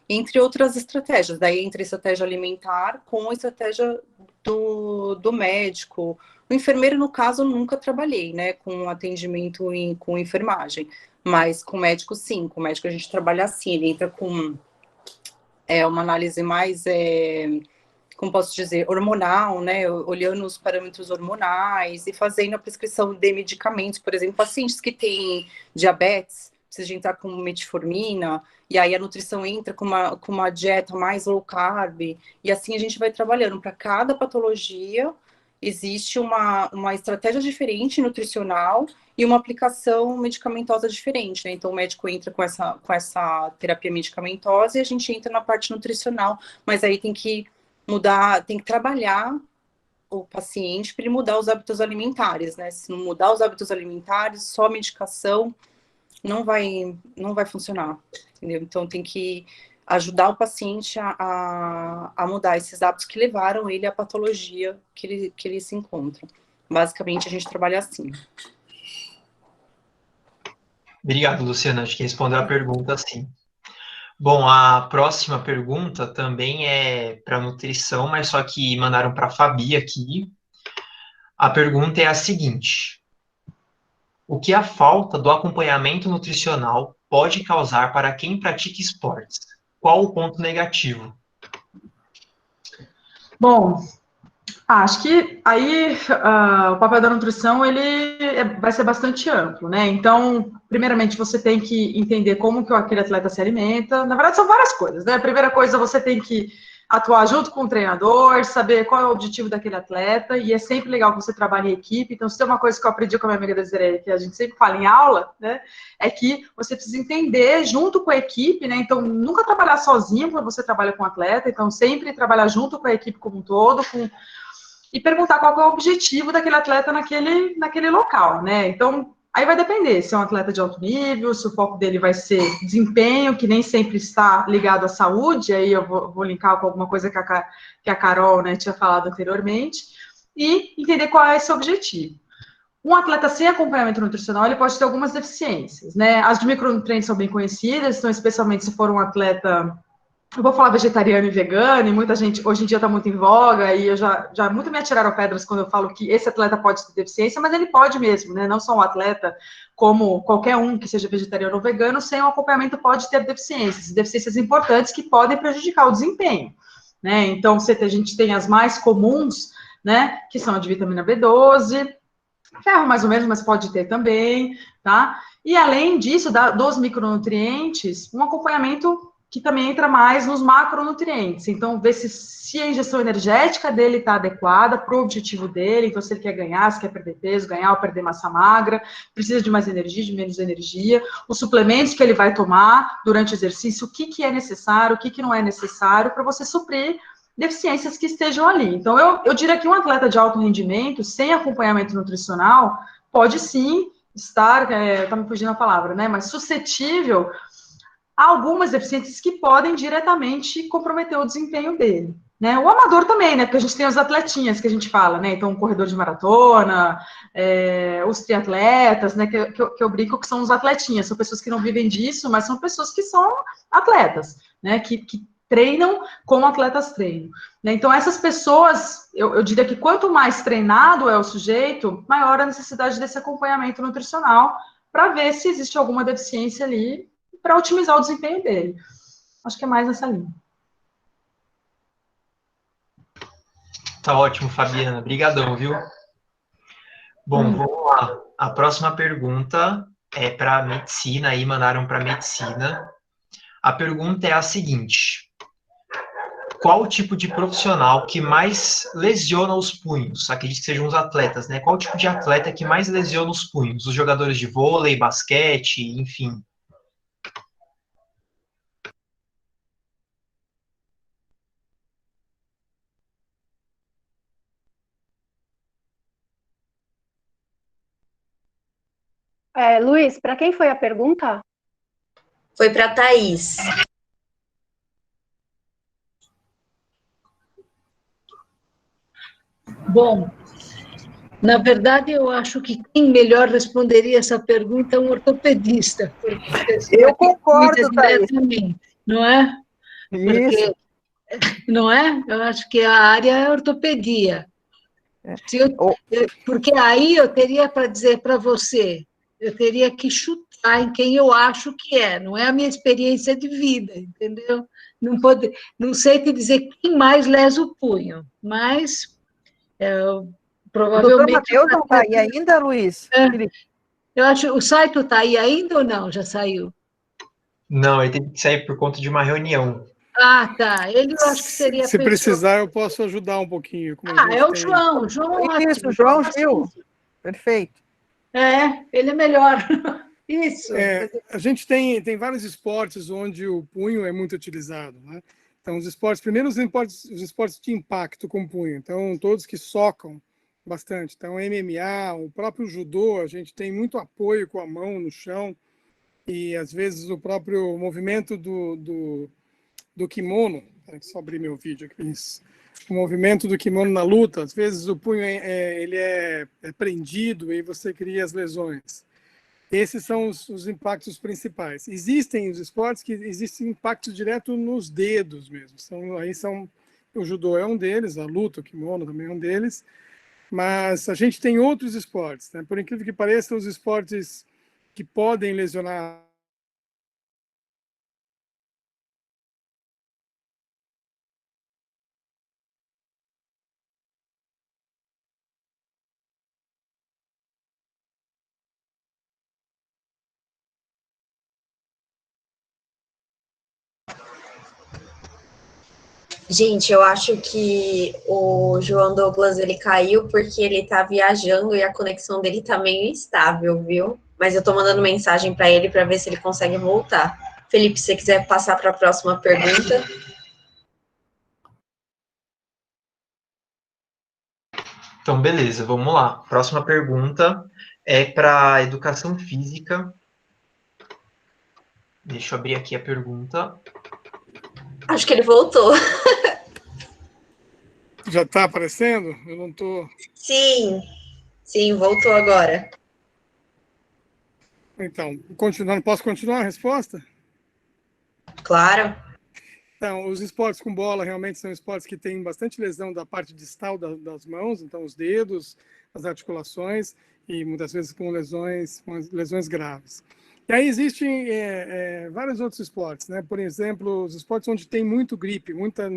Speaker 5: entre outras estratégias. Daí entra a estratégia alimentar com a estratégia do médico. O enfermeiro, no caso, eu nunca trabalhei, né, com atendimento com enfermagem, mas com médico, sim. Com médico a gente trabalha assim, ele entra com uma análise mais... como posso dizer, hormonal, né, olhando os parâmetros hormonais e fazendo a prescrição de medicamentos, por exemplo, pacientes que têm diabetes, precisa de entrar com metformina, e aí a nutrição entra com uma dieta mais low carb, e assim a gente vai trabalhando. Para cada patologia, existe uma estratégia diferente nutricional e uma aplicação medicamentosa diferente, né? Então o médico entra com essa terapia medicamentosa e a gente entra na parte nutricional, mas aí tem que mudar, tem que trabalhar o paciente para ele mudar os hábitos alimentares, né? Se não mudar os hábitos alimentares, só medicação não vai funcionar, entendeu? Então tem que ajudar o paciente a mudar esses hábitos que levaram ele à patologia que ele se encontra. Basicamente, a gente trabalha assim.
Speaker 10: Obrigado, Luciana. Acho que respondeu a pergunta sim. Bom, a próxima pergunta também é para nutrição, mas só que mandaram para a Fabi aqui. A pergunta é a seguinte: o que a falta do acompanhamento nutricional pode causar para quem pratica esportes? Qual o ponto negativo?
Speaker 4: Bom, acho que aí o papel da nutrição ele vai ser bastante amplo, né? Então, primeiramente, você tem que entender como que aquele atleta se alimenta. Na verdade, são várias coisas, né? A primeira coisa, você tem que atuar junto com o treinador, saber qual é o objetivo daquele atleta, e é sempre legal que você trabalhe em equipe. Então, se tem uma coisa que eu aprendi com a minha amiga Desiree, que a gente sempre fala em aula, né, é que você precisa entender junto com a equipe, né, então nunca trabalhar sozinho quando você trabalha com o atleta, então sempre trabalhar junto com a equipe como um todo, e perguntar qual é o objetivo daquele atleta naquele local, né, então aí vai depender se é um atleta de alto nível, se o foco dele vai ser desempenho, que nem sempre está ligado à saúde, aí eu vou linkar com alguma coisa que a Carol, né, tinha falado anteriormente, e entender qual é esse objetivo. Um atleta sem acompanhamento nutricional, ele pode ter algumas deficiências, né? As de micronutrientes são bem conhecidas, então especialmente se for um atleta eu vou falar vegetariano e vegano, e muita gente, hoje em dia está muito em voga, e eu já muito me atiraram pedras quando eu falo que esse atleta pode ter deficiência, mas ele pode mesmo, né? Não só um atleta, como qualquer um que seja vegetariano ou vegano, sem um acompanhamento pode ter deficiências importantes que podem prejudicar o desempenho, né? Então, a gente tem as mais comuns, né? Que são a de vitamina B12, ferro mais ou menos, mas pode ter também, tá? E além disso, dos micronutrientes, um acompanhamento que também entra mais nos macronutrientes. Então, ver se a ingestão energética dele está adequada para o objetivo dele. Então, se ele quer ganhar, se quer perder peso, ganhar ou perder massa magra, precisa de mais energia, de menos energia. Os suplementos que ele vai tomar durante o exercício, o que é necessário, o que não é necessário, para você suprir deficiências que estejam ali. Então, eu diria que um atleta de alto rendimento, sem acompanhamento nutricional, pode sim estar, tá me fugindo a palavra, né, mas suscetível a algumas deficiências que podem diretamente comprometer o desempenho dele, né, o amador também, né, porque a gente tem os atletinhas que a gente fala, né, então o corredor de maratona, os triatletas, né, que eu brinco que são os atletinhas, são pessoas que não vivem disso, mas são pessoas que são atletas, né, que treinam como atletas treinam, né? Então, essas pessoas, eu diria que quanto mais treinado é o sujeito, maior a necessidade desse acompanhamento nutricional para ver se existe alguma deficiência ali para otimizar o desempenho dele. Acho que é mais nessa linha.
Speaker 10: Tá ótimo, Fabiana. Obrigadão, viu? Bom, vamos lá. A próxima pergunta é para medicina, aí mandaram para medicina. A pergunta é a seguinte: qual o tipo de profissional que mais lesiona os punhos? Acredito que sejam os atletas, né? Qual o tipo de atleta que mais lesiona os punhos? Os jogadores de vôlei, basquete, enfim.
Speaker 1: Luiz, para quem foi a pergunta?
Speaker 9: Foi para a Thaís.
Speaker 6: Bom, na verdade, eu acho que quem melhor responderia essa pergunta é um ortopedista.
Speaker 8: Eu concordo, Thaís.
Speaker 6: Não é?
Speaker 8: Isso.
Speaker 6: Não é? Eu acho que a área é ortopedia. Porque aí eu teria para dizer para você, eu teria que chutar em quem eu acho que é, não é a minha experiência de vida, entendeu? Não sei te dizer quem mais lesa o punho, mas provavelmente...
Speaker 8: O doutor Matheus não está aí ainda, Luiz?
Speaker 6: Eu acho, o Saito está aí ainda ou não? Já saiu?
Speaker 10: Não, ele teve que sair por conta de uma reunião.
Speaker 6: Ah, tá. Ele eu acho que seria...
Speaker 3: Se precisar, eu posso ajudar um pouquinho.
Speaker 6: É o João. O João
Speaker 8: isso, o João Gil. Perfeito.
Speaker 6: Ele é melhor. Isso.
Speaker 3: A gente tem vários esportes onde o punho é muito utilizado, né? Então, os esportes de impacto com punho. Então, todos que socam bastante. Então, MMA, o próprio judô, a gente tem muito apoio com a mão no chão e, às vezes, o próprio movimento do kimono. Só abrir meu vídeo aqui. O movimento do kimono na luta, às vezes o punho ele é prendido e você cria as lesões. Esses são os impactos principais. Existem os esportes que existem impactos direto nos dedos mesmo. O judô é um deles, a luta, o kimono também é um deles. Mas a gente tem outros esportes, né? Por incrível que pareça, os esportes que podem lesionar
Speaker 9: Gente, eu acho que o João Douglas, ele caiu porque ele tá viajando e a conexão dele tá meio instável, viu? Mas eu tô mandando mensagem para ele para ver se ele consegue voltar. Felipe, se você quiser passar para a próxima pergunta.
Speaker 10: Então, beleza, vamos lá. Próxima pergunta é para educação física. Deixa eu abrir aqui a pergunta.
Speaker 9: Acho que ele voltou.
Speaker 3: Já está aparecendo? Eu não estou...
Speaker 9: Sim, voltou agora.
Speaker 3: Então, posso continuar a resposta?
Speaker 9: Claro.
Speaker 3: Então, os esportes com bola realmente são esportes que têm bastante lesão da parte distal das mãos, então os dedos, as articulações, e muitas vezes com lesões graves. E aí existem vários outros esportes, né? Por exemplo, os esportes onde tem muito gripe, muita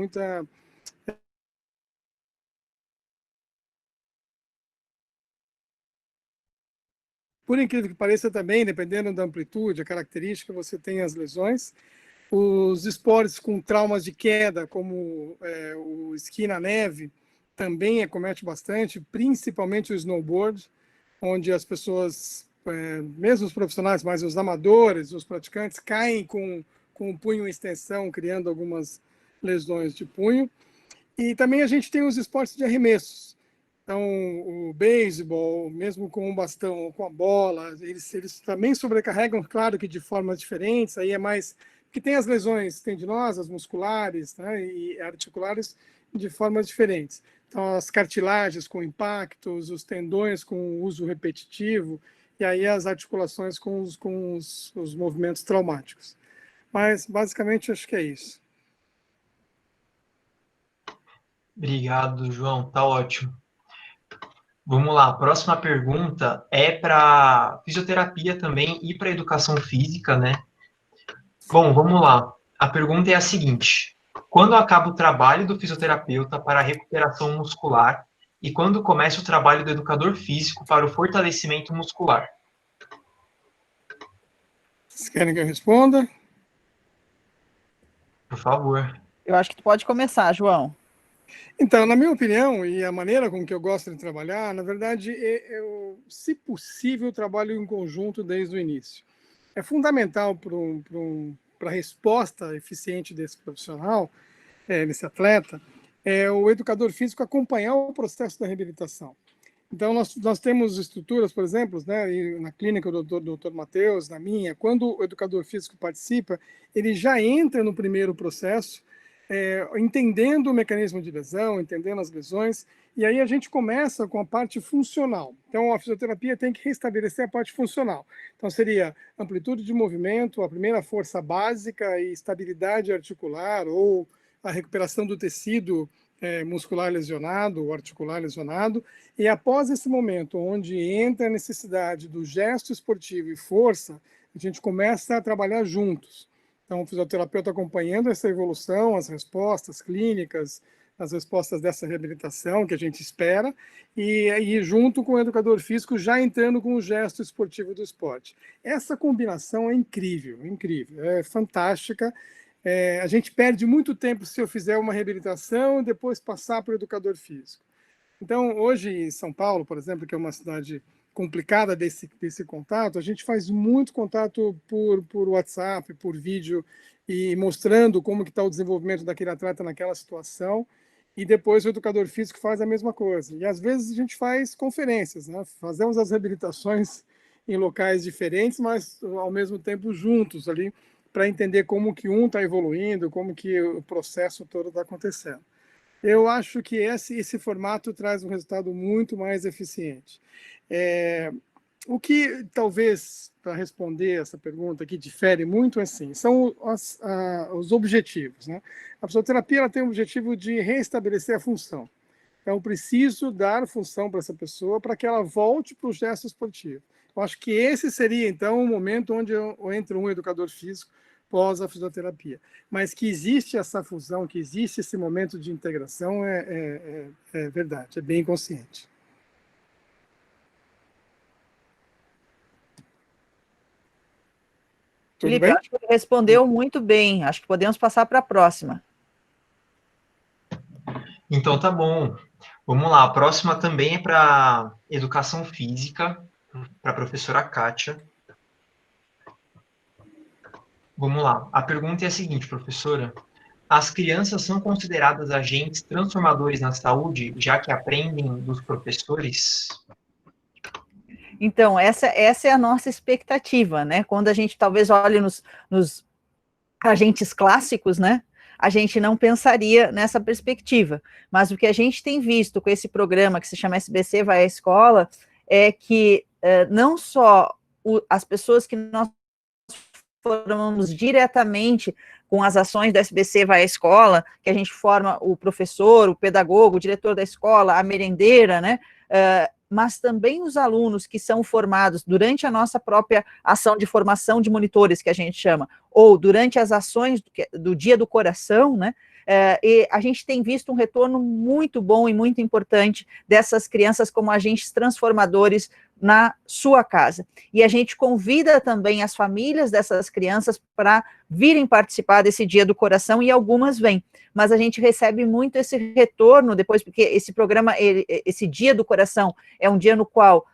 Speaker 3: por incrível que pareça também, dependendo da amplitude, a característica, você tem as lesões. Os esportes com traumas de queda, como o esqui na neve, também acomete bastante, principalmente o snowboard, onde as pessoas, mesmo os profissionais, mas os amadores, os praticantes, caem com o punho em extensão, criando algumas lesões de punho. E também a gente tem os esportes de arremessos. Então, o beisebol, mesmo com o bastão, com a bola, eles também sobrecarregam, claro que de formas diferentes, aí é mais... que tem as lesões tendinosas, musculares, né, e articulares de formas diferentes. Então, as cartilagens com impactos, os tendões com uso repetitivo, e aí as articulações com os movimentos traumáticos. Mas, basicamente, acho que é isso.
Speaker 10: Obrigado, João. Tá ótimo. Vamos lá, a próxima pergunta é para fisioterapia também e para educação física, né? Bom, vamos lá. A pergunta é a seguinte: quando acaba o trabalho do fisioterapeuta para a recuperação muscular e quando começa o trabalho do educador físico para o fortalecimento muscular?
Speaker 3: Vocês querem que eu responda?
Speaker 10: Por favor.
Speaker 8: Eu acho que tu pode começar, João.
Speaker 3: Então, na minha opinião, e a maneira com que eu gosto de trabalhar, na verdade, eu, se possível, trabalho em conjunto desde o início. É fundamental para a resposta eficiente desse profissional, desse atleta, o educador físico acompanhar o processo da reabilitação. Então, nós temos estruturas, por exemplo, né, na clínica do Dr. Matheus, na minha, quando o educador físico participa, ele já entra no primeiro processo, entendendo o mecanismo de lesão, entendendo as lesões, e aí a gente começa com a parte funcional. Então, a fisioterapia tem que restabelecer a parte funcional. Então, seria amplitude de movimento, a primeira força básica e estabilidade articular, ou a recuperação do tecido muscular lesionado ou articular lesionado, e após esse momento, onde entra a necessidade do gesto esportivo e força, a gente começa a trabalhar juntos. Então, o fisioterapeuta acompanhando essa evolução, as respostas clínicas, as respostas dessa reabilitação que a gente espera, e junto com o educador físico já entrando com o gesto esportivo do esporte. Essa combinação é incrível, é fantástica. A gente perde muito tempo se eu fizer uma reabilitação e depois passar para o educador físico. Então, hoje em São Paulo, por exemplo, que é uma cidade complicada desse contato, a gente faz muito contato por WhatsApp, por vídeo, e mostrando como que está o desenvolvimento daquele atleta naquela situação, e depois o educador físico faz a mesma coisa. E às vezes a gente faz conferências, né? Fazemos as reabilitações em locais diferentes, mas ao mesmo tempo juntos ali, para entender como que um está evoluindo, como que o processo todo está acontecendo. Eu acho que esse formato traz um resultado muito mais eficiente. O que talvez, para responder essa pergunta aqui, difere muito assim, são os objetivos, né? A fisioterapia ela tem o objetivo de restabelecer a função. Então, eu preciso dar função para essa pessoa para que ela volte para o gesto esportivo. Eu acho que esse seria, então, o momento onde entra um educador físico pós a fisioterapia. Mas que existe essa fusão, que existe esse momento de integração, é verdade, é bem consciente.
Speaker 8: Felipe, acho que ele respondeu muito bem. Acho que podemos passar para a próxima.
Speaker 10: Então, tá bom. Vamos lá. A próxima também é para educação física, para a professora Kátia. Vamos lá. A pergunta é a seguinte, professora. As crianças são consideradas agentes transformadores na saúde, já que aprendem dos professores?
Speaker 8: Então, essa é a nossa expectativa, né? Quando a gente talvez olhe nos agentes clássicos, né? A gente não pensaria nessa perspectiva. Mas o que a gente tem visto com esse programa que se chama SBC Vai à Escola é que não só as pessoas que nós formamos diretamente com as ações da SBC Vai à Escola, que a gente forma o professor, o pedagogo, o diretor da escola, a merendeira, né, mas também os alunos que são formados durante a nossa própria ação de formação de monitores, que a gente chama, ou durante as ações do Dia do Coração, né, e a gente tem visto um retorno muito bom e muito importante dessas crianças como agentes transformadores na sua casa. E a gente convida também as famílias dessas crianças para virem participar desse Dia do Coração, e algumas vêm. Mas a gente recebe muito esse retorno depois, porque esse programa, esse Dia do Coração, é um dia no qual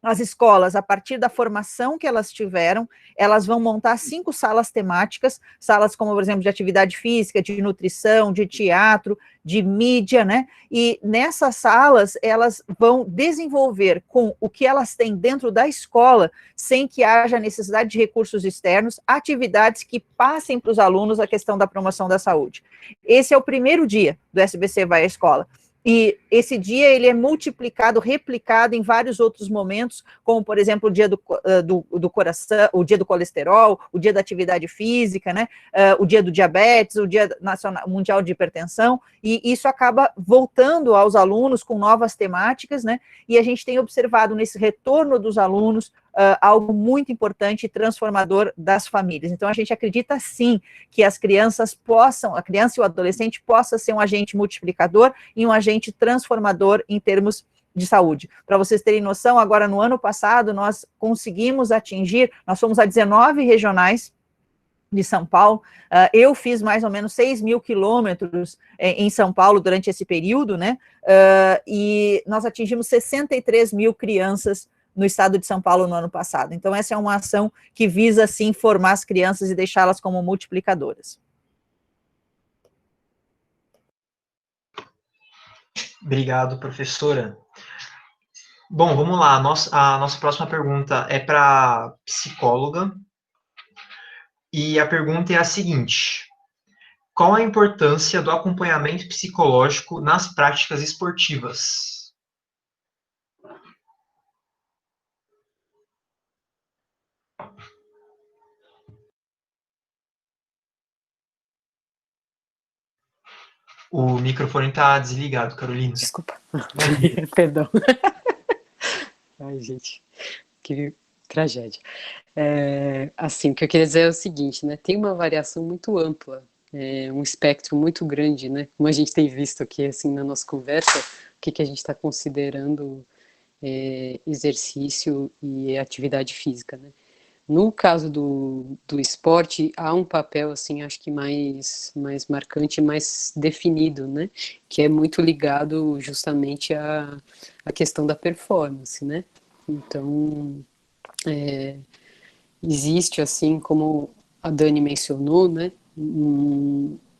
Speaker 8: as escolas, a partir da formação que elas tiveram, elas vão montar 5 salas temáticas, salas como, por exemplo, de atividade física, de nutrição, de teatro, de mídia, né? E nessas salas, elas vão desenvolver com o que elas têm dentro da escola, sem que haja necessidade de recursos externos, atividades que passem para os alunos a questão da promoção da saúde. Esse é o primeiro dia do SBC Vai à Escola. E esse dia, ele é multiplicado, replicado em vários outros momentos, como, por exemplo, o dia do coração, o dia do colesterol, o dia da atividade física, né, o dia do diabetes, o dia mundial de hipertensão, e isso acaba voltando aos alunos com novas temáticas, né, e a gente tem observado nesse retorno dos alunos algo muito importante e transformador das famílias. Então, a gente acredita, sim, que as crianças possam, a criança e o adolescente possa ser um agente multiplicador e um agente transformador em termos de saúde. Para vocês terem noção, agora no ano passado, nós conseguimos atingir, nós fomos a 19 regionais de São Paulo, eu fiz mais ou menos 6 mil quilômetros em São Paulo durante esse período, né, e nós atingimos 63 mil crianças no estado de São Paulo no ano passado. Então, essa é uma ação que visa, sim, formar as crianças e deixá-las como multiplicadoras.
Speaker 10: Obrigado, professora. Bom, vamos lá. A nossa próxima pergunta é para psicóloga. E a pergunta é a seguinte: qual a importância do acompanhamento psicológico nas práticas esportivas? O microfone está desligado, Carolina.
Speaker 7: Desculpa. Perdão. Ai, gente, que tragédia. Assim, o que eu queria dizer é o seguinte, né? Tem uma variação muito ampla, um espectro muito grande, né? Como a gente tem visto aqui, assim, na nossa conversa, o que a gente está considerando exercício e atividade física, né? No caso do esporte, há um papel, assim, acho que mais marcante, mais definido, né? Que é muito ligado justamente à questão da performance, né? Então, existe, assim, como a Dani mencionou, né?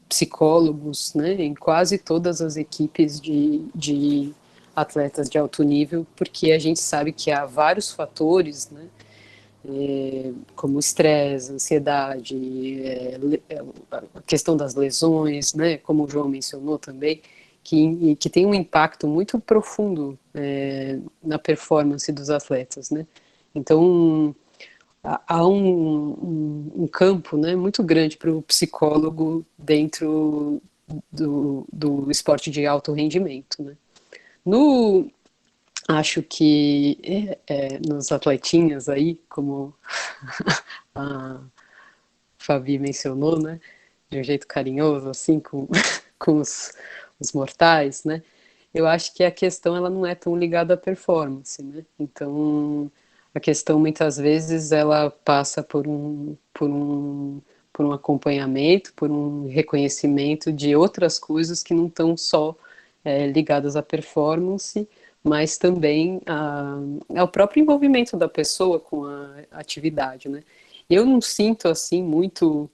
Speaker 7: Psicólogos, né? Em quase todas as equipes de atletas de alto nível, porque a gente sabe que há vários fatores, né? Como estresse, ansiedade, a questão das lesões, né, como o João mencionou também, que tem um impacto muito profundo na performance dos atletas, né. Então, há um campo, né, muito grande para o psicólogo dentro do esporte de alto rendimento, né. Acho que nos atletinhas aí, como a Fabi mencionou, né, de um jeito carinhoso, assim, com os mortais, né, eu acho que a questão ela não é tão ligada à performance, né, então a questão muitas vezes ela passa por um acompanhamento, por um reconhecimento de outras coisas que não estão só ligadas à performance, mas também ao próprio envolvimento da pessoa com a atividade, né? Eu não sinto, assim, muito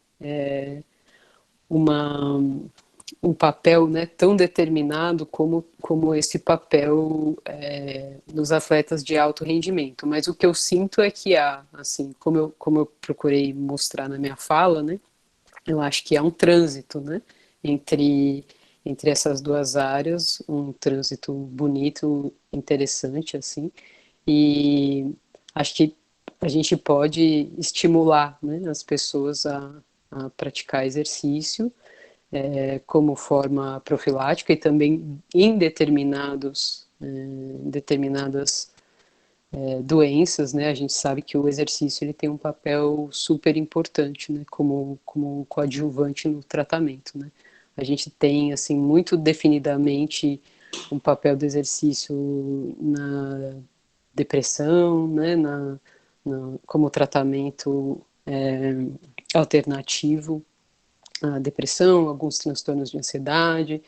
Speaker 7: um papel, né, tão determinado como esse papel dos atletas de alto rendimento, mas o que eu sinto é que há, assim, como eu procurei mostrar na minha fala, né, eu acho que há um trânsito, né, entre essas duas áreas, um trânsito bonito, interessante, assim, e acho que a gente pode estimular, né, as pessoas a praticar exercício como forma profilática e também em determinadas doenças, né? A gente sabe que o exercício ele tem um papel super importante, né? Como coadjuvante no tratamento, né? A gente tem, assim, muito definidamente um papel do exercício na depressão, né? Como tratamento alternativo à depressão, alguns transtornos de ansiedade.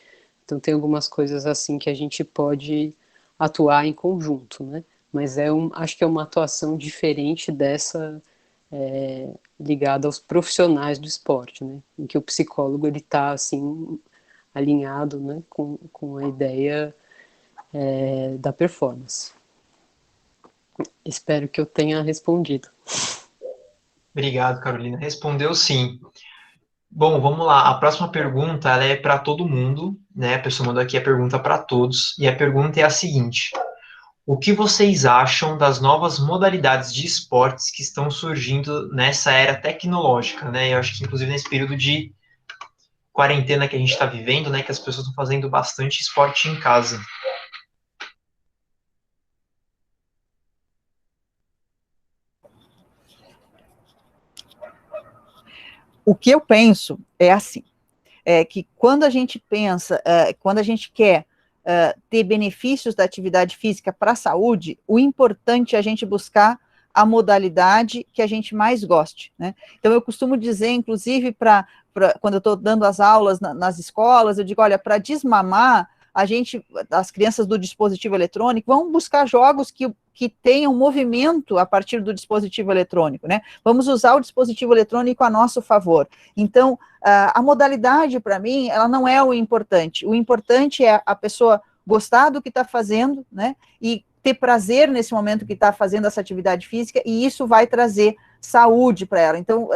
Speaker 7: Então, tem algumas coisas assim que a gente pode atuar em conjunto, né? Mas acho que é uma atuação diferente dessa ligada aos profissionais do esporte, né? Em que o psicólogo ele está assim alinhado, né, com a ideia da performance. Espero que eu tenha respondido.
Speaker 10: Obrigado, Carolina. Respondeu sim. Bom, vamos lá. A próxima pergunta ela é para todo mundo, né? A pessoa mandou aqui a pergunta para todos e a pergunta é a seguinte: o que vocês acham das novas modalidades de esportes que estão surgindo nessa era tecnológica, né? Eu acho que, inclusive, nesse período de quarentena que a gente está vivendo, né, que as pessoas estão fazendo bastante esporte em casa.
Speaker 8: O que eu penso é assim, que quando a gente pensa, quando a gente quer ter benefícios da atividade física para a saúde, o importante é a gente buscar a modalidade que a gente mais goste, né? Então, eu costumo dizer, inclusive, quando eu estou dando as aulas nas escolas, eu digo, olha, para desmamar, as crianças do dispositivo eletrônico, vão buscar jogos que tenham movimento a partir do dispositivo eletrônico, né? Vamos usar o dispositivo eletrônico a nosso favor. Então, a modalidade, para mim, ela não é o importante. O importante é a pessoa gostar do que está fazendo, né? E ter prazer nesse momento que está fazendo essa atividade física, e isso vai trazer saúde para ela. Então,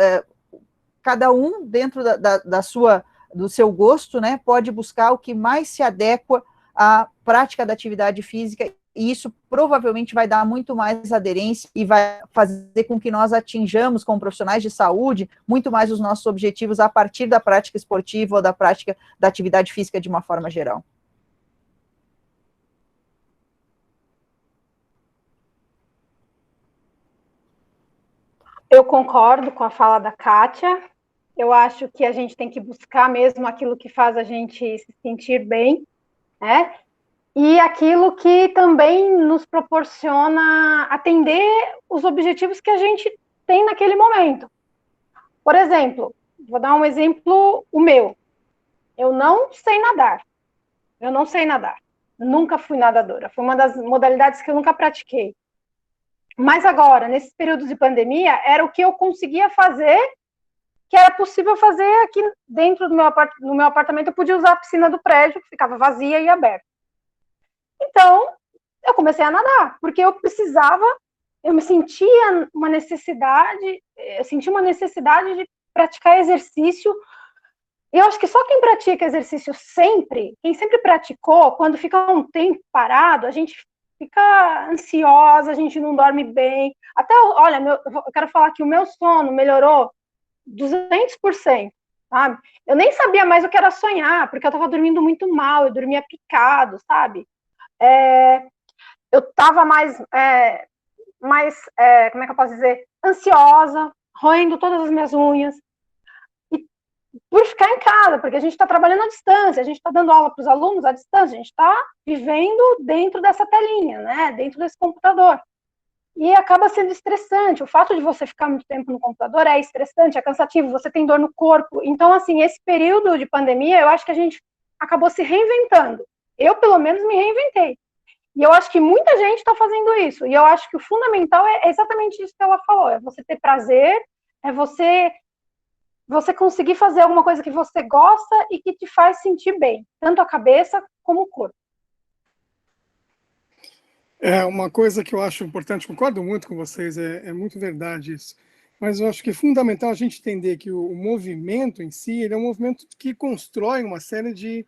Speaker 8: cada um, dentro do seu gosto, né, pode buscar o que mais se adequa à prática da atividade física, e isso provavelmente vai dar muito mais aderência e vai fazer com que nós atinjamos, como profissionais de saúde, muito mais os nossos objetivos a partir da prática esportiva ou da prática da atividade física de uma forma geral.
Speaker 1: Eu concordo com a fala da Kátia. Eu acho que a gente tem que buscar mesmo aquilo que faz a gente se sentir bem, né? E aquilo que também nos proporciona atender os objetivos que a gente tem naquele momento. Por exemplo, vou dar um exemplo, o meu. Eu não sei nadar. Eu não sei nadar. Nunca fui nadadora. Foi uma das modalidades que eu nunca pratiquei. Mas agora, nesses períodos de pandemia, era o que eu conseguia fazer, que era possível fazer aqui dentro do meu apartamento. Eu podia usar a piscina do prédio, que ficava vazia e aberta. Então, eu comecei a nadar, porque eu precisava, eu sentia uma necessidade de praticar exercício. E eu acho que só quem pratica exercício sempre, quem sempre praticou, quando fica um tempo parado, a gente fica ansiosa, a gente não dorme bem. Até, olha, eu quero falar que o meu sono melhorou 200%, sabe? Eu nem sabia mais o que era sonhar, porque eu estava dormindo muito mal, eu dormia picado, sabe? Eu estava mais, como é que eu posso dizer? Ansiosa, roendo todas as minhas unhas. E por ficar em casa, porque a gente está trabalhando à distância, a gente está dando aula para os alunos à distância, a gente está vivendo dentro dessa telinha, né? Dentro desse computador. E acaba sendo estressante. O fato de você ficar muito tempo no computador é estressante, é cansativo, você tem dor no corpo. Então, assim, esse período de pandemia, eu acho que a gente acabou se reinventando. Eu, pelo menos, me reinventei. E eu acho que muita gente está fazendo isso. E eu acho que o fundamental é exatamente isso que ela falou. É você ter prazer, é você conseguir fazer alguma coisa que você gosta e que te faz sentir bem, tanto a cabeça como o corpo.
Speaker 3: Uma coisa que eu acho importante, concordo muito com vocês, é muito verdade isso. Mas eu acho que é fundamental a gente entender que o movimento em si, ele é um movimento que constrói uma série de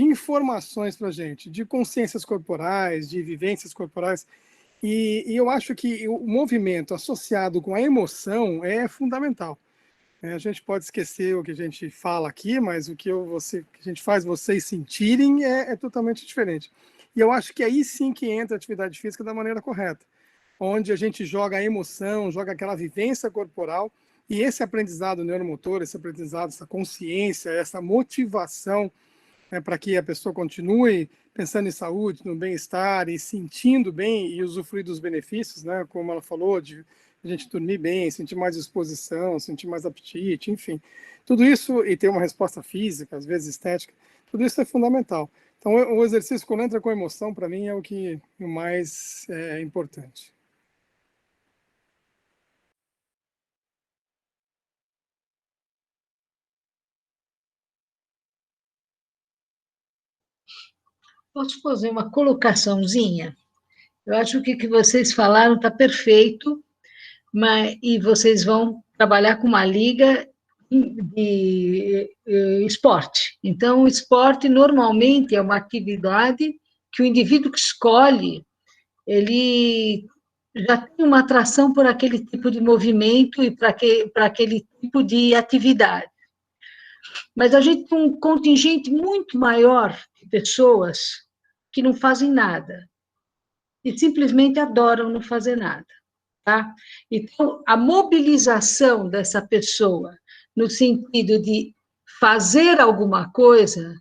Speaker 3: informações para a gente, de consciências corporais, de vivências corporais, e eu acho que o movimento associado com a emoção é fundamental. A gente pode esquecer o que a gente fala aqui, mas o que a gente faz vocês sentirem é totalmente diferente. E eu acho que aí sim que entra a atividade física da maneira correta, onde a gente joga a emoção, joga aquela vivência corporal, e esse aprendizado neuromotor, esse aprendizado, essa consciência, essa motivação, para que a pessoa continue pensando em saúde, no bem-estar e sentindo bem e usufruir dos benefícios, né, como ela falou, de a gente dormir bem, sentir mais disposição, sentir mais apetite, enfim. Tudo isso, e ter uma resposta física, às vezes estética, tudo isso é fundamental. Então, o exercício, quando entra com emoção, para mim, é o mais importante.
Speaker 6: Posso fazer uma colocaçãozinha? Eu acho que o que vocês falaram está perfeito, e vocês vão trabalhar com uma liga de esporte. Então, o esporte normalmente é uma atividade que o indivíduo que escolhe, ele já tem uma atração por aquele tipo de movimento e para aquele tipo de atividade. Mas a gente tem um contingente muito maior de pessoas que não fazem nada e simplesmente adoram não fazer nada. Tá? Então, a mobilização dessa pessoa, no sentido de fazer alguma coisa,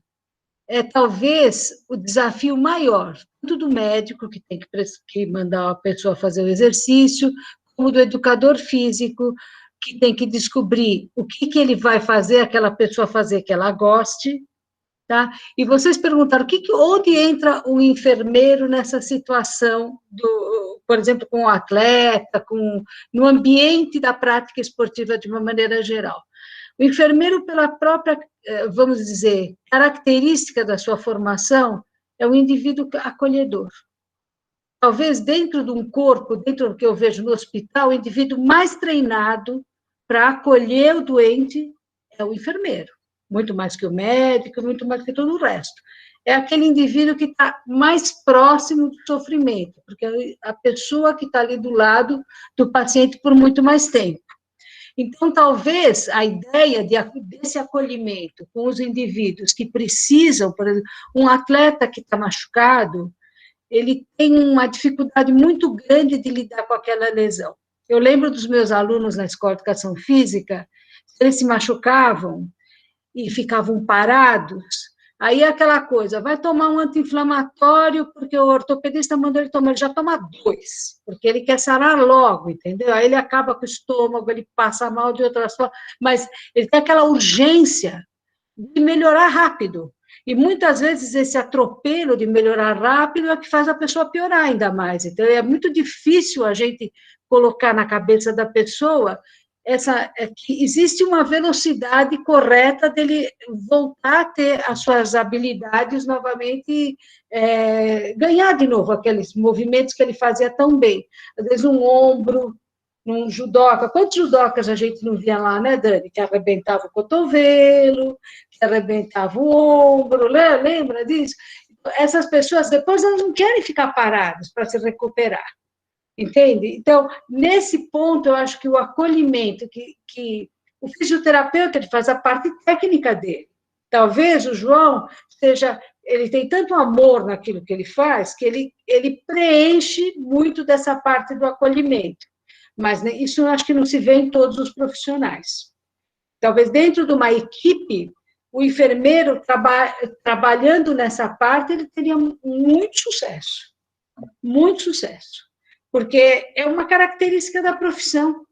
Speaker 6: é talvez o desafio maior, tanto do médico, que tem que mandar a pessoa fazer o exercício, como do educador físico, que tem que descobrir o que ele vai fazer aquela pessoa fazer que ela goste. Tá? E vocês perguntaram onde entra um enfermeiro nessa situação, por exemplo, com o atleta, no ambiente da prática esportiva de uma maneira geral. O enfermeiro, pela própria, vamos dizer, característica da sua formação, é um indivíduo acolhedor. Talvez dentro de um corpo, dentro do que eu vejo no hospital, o indivíduo mais treinado para acolher o doente é o enfermeiro. Muito mais que o médico, muito mais que todo o resto. É aquele indivíduo que está mais próximo do sofrimento, porque é a pessoa que está ali do lado do paciente por muito mais tempo. Então, talvez a ideia desse acolhimento com os indivíduos que precisam, por exemplo, um atleta que está machucado, ele tem uma dificuldade muito grande de lidar com aquela lesão. Eu lembro dos meus alunos na escola de educação física, eles se machucavam e ficavam parados, aí aquela coisa, vai tomar um anti-inflamatório, porque o ortopedista mandou ele tomar, ele já toma 2, porque ele quer sarar logo, entendeu? Aí ele acaba com o estômago, ele passa mal de outras formas, mas ele tem aquela urgência de melhorar rápido, e muitas vezes esse atropelo de melhorar rápido é o que faz a pessoa piorar ainda mais, então é muito difícil a gente colocar na cabeça da pessoa que existe uma velocidade correta dele voltar a ter as suas habilidades novamente, ganhar de novo aqueles movimentos que ele fazia tão bem. Às vezes um ombro, um judoca. Quantos judocas a gente não via lá, né, Dani? Que arrebentava o cotovelo, que arrebentava o ombro, né? Lembra disso? Essas pessoas, depois, elas não querem ficar paradas para se recuperar. Entende? Então, nesse ponto, eu acho que o acolhimento, que o fisioterapeuta ele faz a parte técnica dele. Talvez o João ele tem tanto amor naquilo que ele faz, que ele preenche muito dessa parte do acolhimento. Mas isso eu acho que não se vê em todos os profissionais. Talvez dentro de uma equipe, o enfermeiro trabalhando nessa parte, ele teria muito sucesso. Muito sucesso. Porque é uma característica da profissão,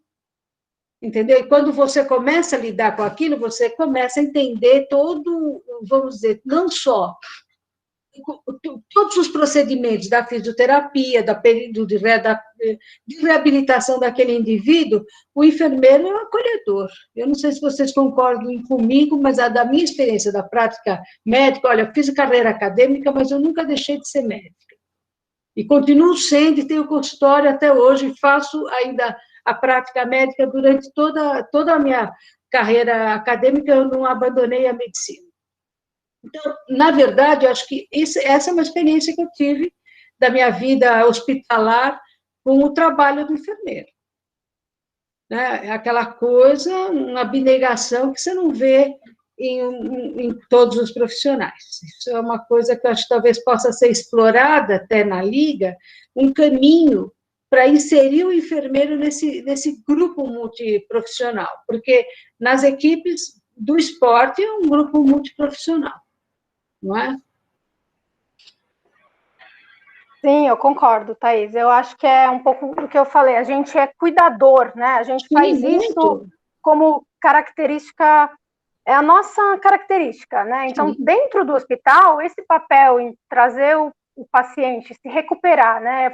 Speaker 6: entendeu? E quando você começa a lidar com aquilo, você começa a entender vamos dizer, não só todos os procedimentos da fisioterapia, de reabilitação daquele indivíduo, o enfermeiro é um acolhedor. Eu não sei se vocês concordam comigo, mas da minha experiência da prática médica, olha, eu fiz carreira acadêmica, mas eu nunca deixei de ser médica. E continuo sendo, e tenho consultório até hoje, faço ainda a prática médica durante toda a minha carreira acadêmica, eu não abandonei a medicina. Então, na verdade, eu acho que essa é uma experiência que eu tive da minha vida hospitalar com o trabalho do enfermeiro. né? É aquela coisa, uma abnegação que você não vê em todos os profissionais. Isso é uma coisa que eu acho que talvez possa ser explorada até na Liga, um caminho para inserir o enfermeiro nesse grupo multiprofissional, porque nas equipes do esporte é um grupo multiprofissional, não é?
Speaker 1: Sim, eu concordo, Thaís. Eu acho que é um pouco do que eu falei. A gente é cuidador, né? A gente faz isso como característica, é a nossa característica, né? Então, dentro do hospital, esse papel em trazer o paciente se recuperar, né?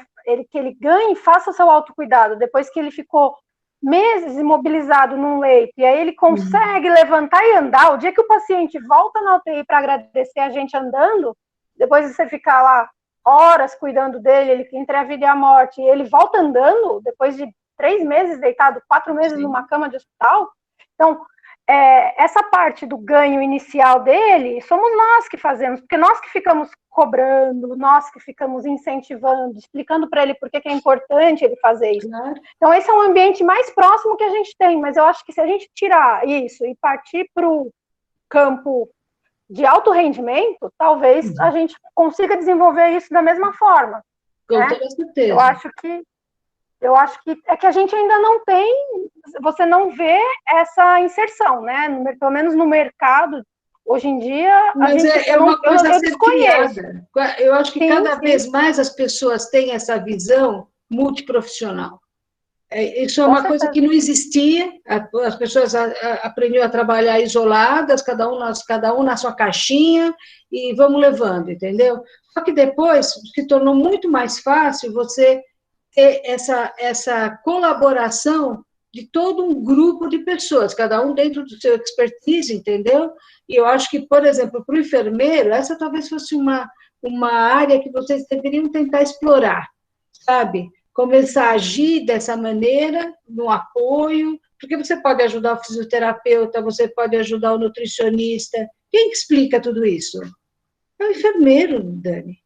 Speaker 1: Que ele ganhe e faça o seu autocuidado, depois que ele ficou meses imobilizado num leito, e aí ele consegue levantar e andar. O dia que o paciente volta na UTI para agradecer a gente andando, depois de você ficar lá horas cuidando dele, ele entre a vida e a morte, e ele volta andando, depois de 3 meses deitado, 4 meses numa cama de hospital. Então, essa parte do ganho inicial dele, somos nós que fazemos, porque nós que ficamos cobrando, nós que ficamos incentivando, explicando para ele por que é importante ele fazer isso. Então, esse é um ambiente mais próximo que a gente tem, mas eu acho que se a gente tirar isso e partir para o campo de alto rendimento, talvez a gente consiga desenvolver isso da mesma forma.
Speaker 6: Com
Speaker 1: né?
Speaker 6: toda certeza.
Speaker 1: Eu acho que é que a gente ainda não tem, você não vê essa inserção, né? Pelo menos no mercado, hoje em dia,
Speaker 6: mas
Speaker 1: a gente,
Speaker 6: é uma coisa a ser
Speaker 1: desconheço.
Speaker 6: criada. Eu acho que cada vez mais as pessoas têm essa visão multiprofissional. Isso é uma coisa que não existia, as pessoas aprendiam a trabalhar isoladas, cada um na sua caixinha, e vamos levando, entendeu? Só que depois se tornou muito mais fácil você ter essa colaboração de todo um grupo de pessoas, cada um dentro do seu expertise, entendeu? E eu acho que, por exemplo, para o enfermeiro, essa talvez fosse uma área que vocês deveriam tentar explorar, sabe? Começar a agir dessa maneira, no apoio, porque você pode ajudar o fisioterapeuta, você pode ajudar o nutricionista. Quem explica tudo isso? É o enfermeiro, Dani.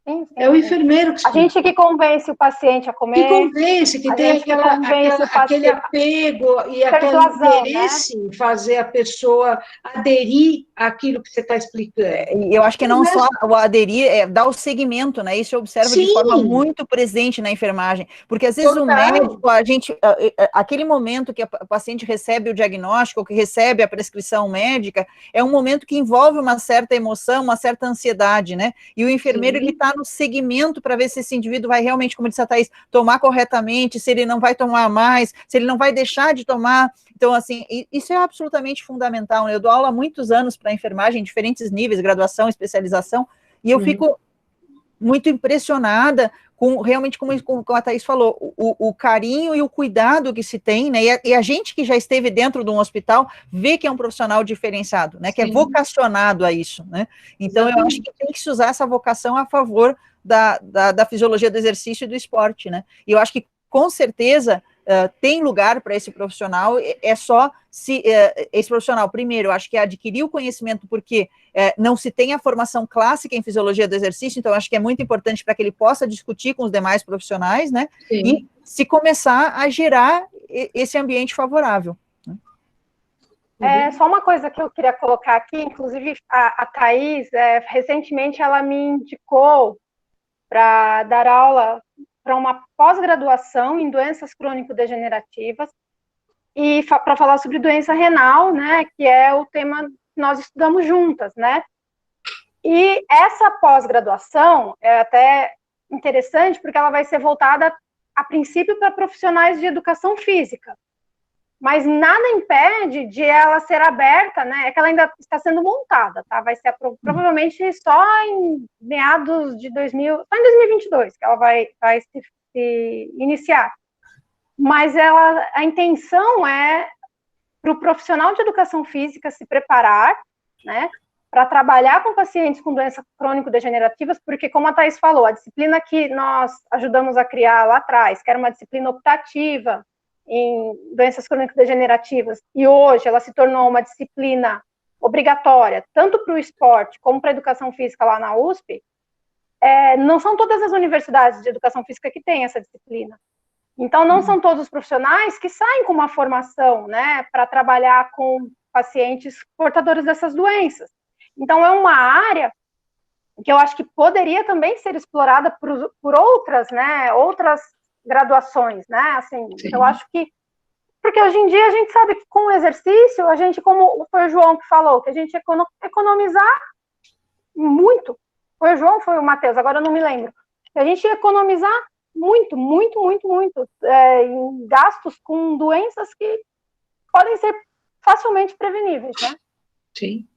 Speaker 1: Sim.
Speaker 6: É o enfermeiro que explica.
Speaker 1: A gente que convence o paciente a comer.
Speaker 6: Que convence, que tem aquele apego e aquele interesse, né, em fazer a pessoa aderir àquilo que você está explicando.
Speaker 8: E eu acho que não só o aderir, é dar o segmento, né? Isso eu observo de forma muito presente na enfermagem. Porque às vezes o médico, aquele momento que o paciente recebe o diagnóstico, que recebe a prescrição médica, é um momento que envolve uma certa emoção, uma certa ansiedade, né? E o enfermeiro, ele está no segmento para ver se esse indivíduo vai realmente, como disse a Thaís, tomar corretamente, se ele não vai tomar mais, se ele não vai deixar de tomar. Então, assim, isso é absolutamente fundamental, né? Eu dou aula há muitos anos para enfermagem, em diferentes níveis, graduação, especialização, e eu fico muito impressionada com, realmente, como a Thaís falou, o carinho e o cuidado que se tem, né? E a gente que já esteve dentro de um hospital vê que é um profissional diferenciado, né? Que é vocacionado a isso, né? Então, eu acho que tem que se usar essa vocação a favor da fisiologia do exercício e do esporte, né? E eu acho que, com certeza, tem lugar para esse profissional, é só se esse profissional, primeiro, eu acho que é adquirir o conhecimento, porque não se tem a formação clássica em fisiologia do exercício, então acho que é muito importante para que ele possa discutir com os demais profissionais, né? E se começar a gerar esse ambiente favorável.
Speaker 1: Só uma coisa que eu queria colocar aqui, inclusive a Thaís, recentemente ela me indicou para dar aula para uma pós-graduação em doenças crônico-degenerativas e para falar sobre doença renal, né, que é o tema que nós estudamos juntas, né? E essa pós-graduação é até interessante porque ela vai ser voltada, a princípio, para profissionais de educação física, mas nada impede de ela ser aberta, né? É que ela ainda está sendo montada, tá? Vai ser provavelmente só em meados de 2022 que ela vai se iniciar. Mas a intenção é para o profissional de educação física se preparar, né? Para trabalhar com pacientes com doenças crônico-degenerativas, porque, como a Thaís falou, a disciplina que nós ajudamos a criar lá atrás, que era uma disciplina optativa em doenças crônico-degenerativas, e hoje ela se tornou uma disciplina obrigatória, tanto para o esporte como para a educação física lá na USP, não são todas as universidades de educação física que têm essa disciplina. Então, não são todos os profissionais que saem com uma formação, né, para trabalhar com pacientes portadores dessas doenças. Então, é uma área que eu acho que poderia também ser explorada por outras, né, outras graduações, né, assim, eu acho que, porque hoje em dia a gente sabe que com o exercício, a gente, como foi o João que falou, que a gente economizar muito, foi o João, foi o Matheus, agora eu não me lembro, a gente ia economizar muito em gastos com doenças que podem ser facilmente preveníveis, né?
Speaker 6: Sim.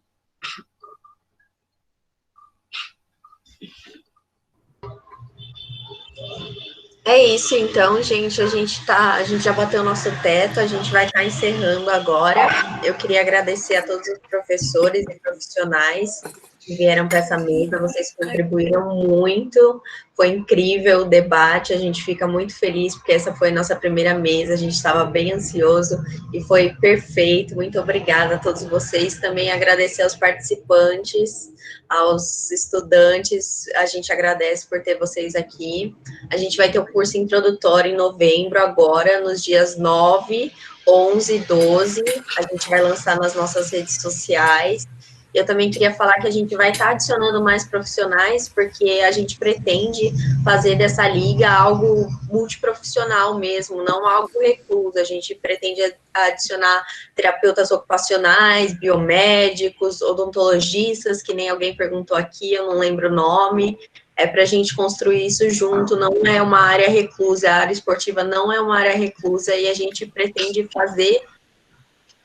Speaker 9: É isso, então, gente. A gente já bateu o nosso teto, a gente vai estar encerrando agora. Eu queria agradecer a todos os professores e profissionais que vieram para essa mesa, vocês contribuíram muito, foi incrível o debate, a gente fica muito feliz, porque essa foi a nossa primeira mesa, a gente estava bem ansioso, e foi perfeito, muito obrigada a todos vocês, também agradecer aos participantes, aos estudantes, a gente agradece por ter vocês aqui, a gente vai ter o curso introdutório em novembro agora, nos dias 9, 11 e 12, a gente vai lançar nas nossas redes sociais. Eu também queria falar que a gente vai estar adicionando mais profissionais, porque a gente pretende fazer dessa liga algo multiprofissional mesmo, não algo recluso. A gente pretende adicionar terapeutas ocupacionais, biomédicos, odontologistas, que nem alguém perguntou aqui, eu não lembro o nome. É para a gente construir isso junto, não é uma área reclusa, a área esportiva não é uma área reclusa, e a gente pretende fazer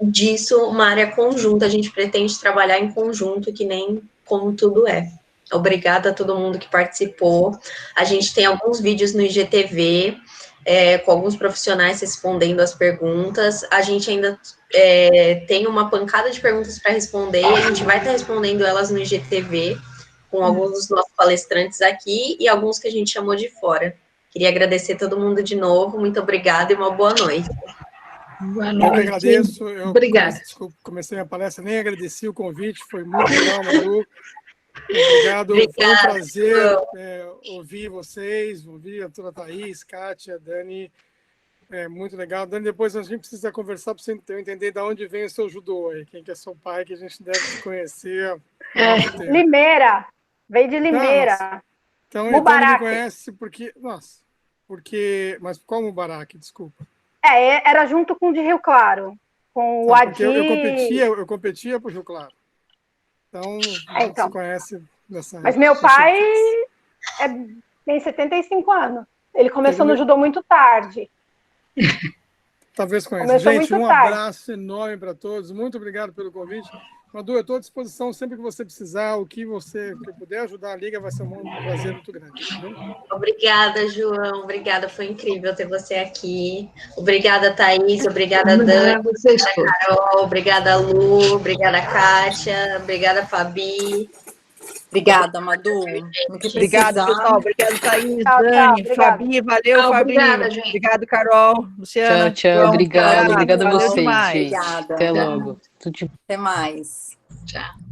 Speaker 9: disso uma área conjunta, a gente pretende trabalhar em conjunto, que nem como tudo é. Obrigada a todo mundo que participou. A gente tem alguns vídeos no IGTV, com alguns profissionais respondendo as perguntas. A gente ainda tem uma pancada de perguntas para responder, e a gente vai estar respondendo elas no IGTV, com alguns dos nossos palestrantes aqui, e alguns que a gente chamou de fora. Queria agradecer a todo mundo de novo, muito obrigada e uma boa noite.
Speaker 3: Eu que agradeço. Obrigada. Comecei a palestra, nem agradeci o convite, foi muito legal, Madu. Obrigado, foi um prazer ouvir vocês, ouvir a doutora Thaís, Kátia, Dani, muito legal. Dani, depois a gente precisa conversar para você entender de onde vem o seu judô aí, quem que é seu pai, que a gente deve se conhecer.
Speaker 1: Limeira, veio de Limeira.
Speaker 3: Então ele me conhece porque, mas qual Mubarak, desculpa?
Speaker 1: Era junto com o de Rio Claro, com o Adi.
Speaker 3: Eu competia por Rio Claro. Então, você conhece dessa.
Speaker 1: Mas meu pai tem 75 anos. Ele começou no judô muito tarde.
Speaker 3: Talvez conheça. Gente, um abraço enorme para todos. Muito obrigado pelo convite. Madu, eu estou à disposição sempre que você precisar, o que você puder ajudar a Liga, vai ser um prazer muito grande. Tá?
Speaker 9: Obrigada, João. Obrigada, foi incrível ter você aqui. Obrigada, Thaís. Obrigada, Dani. Obrigada, Carol. Obrigada, Lu. Obrigada, Kátia. Obrigada, Fabi.
Speaker 5: Obrigada, Madu.
Speaker 8: Obrigada, pessoal. Obrigada, Thaís, Dani, Fabi. Valeu, Fabi.
Speaker 6: Obrigada, gente.
Speaker 8: Obrigado, Carol. Luciana.
Speaker 7: Tchau. Obrigada a vocês, gente.
Speaker 5: Obrigada.
Speaker 7: Até logo.
Speaker 5: Até mais.
Speaker 6: Tchau.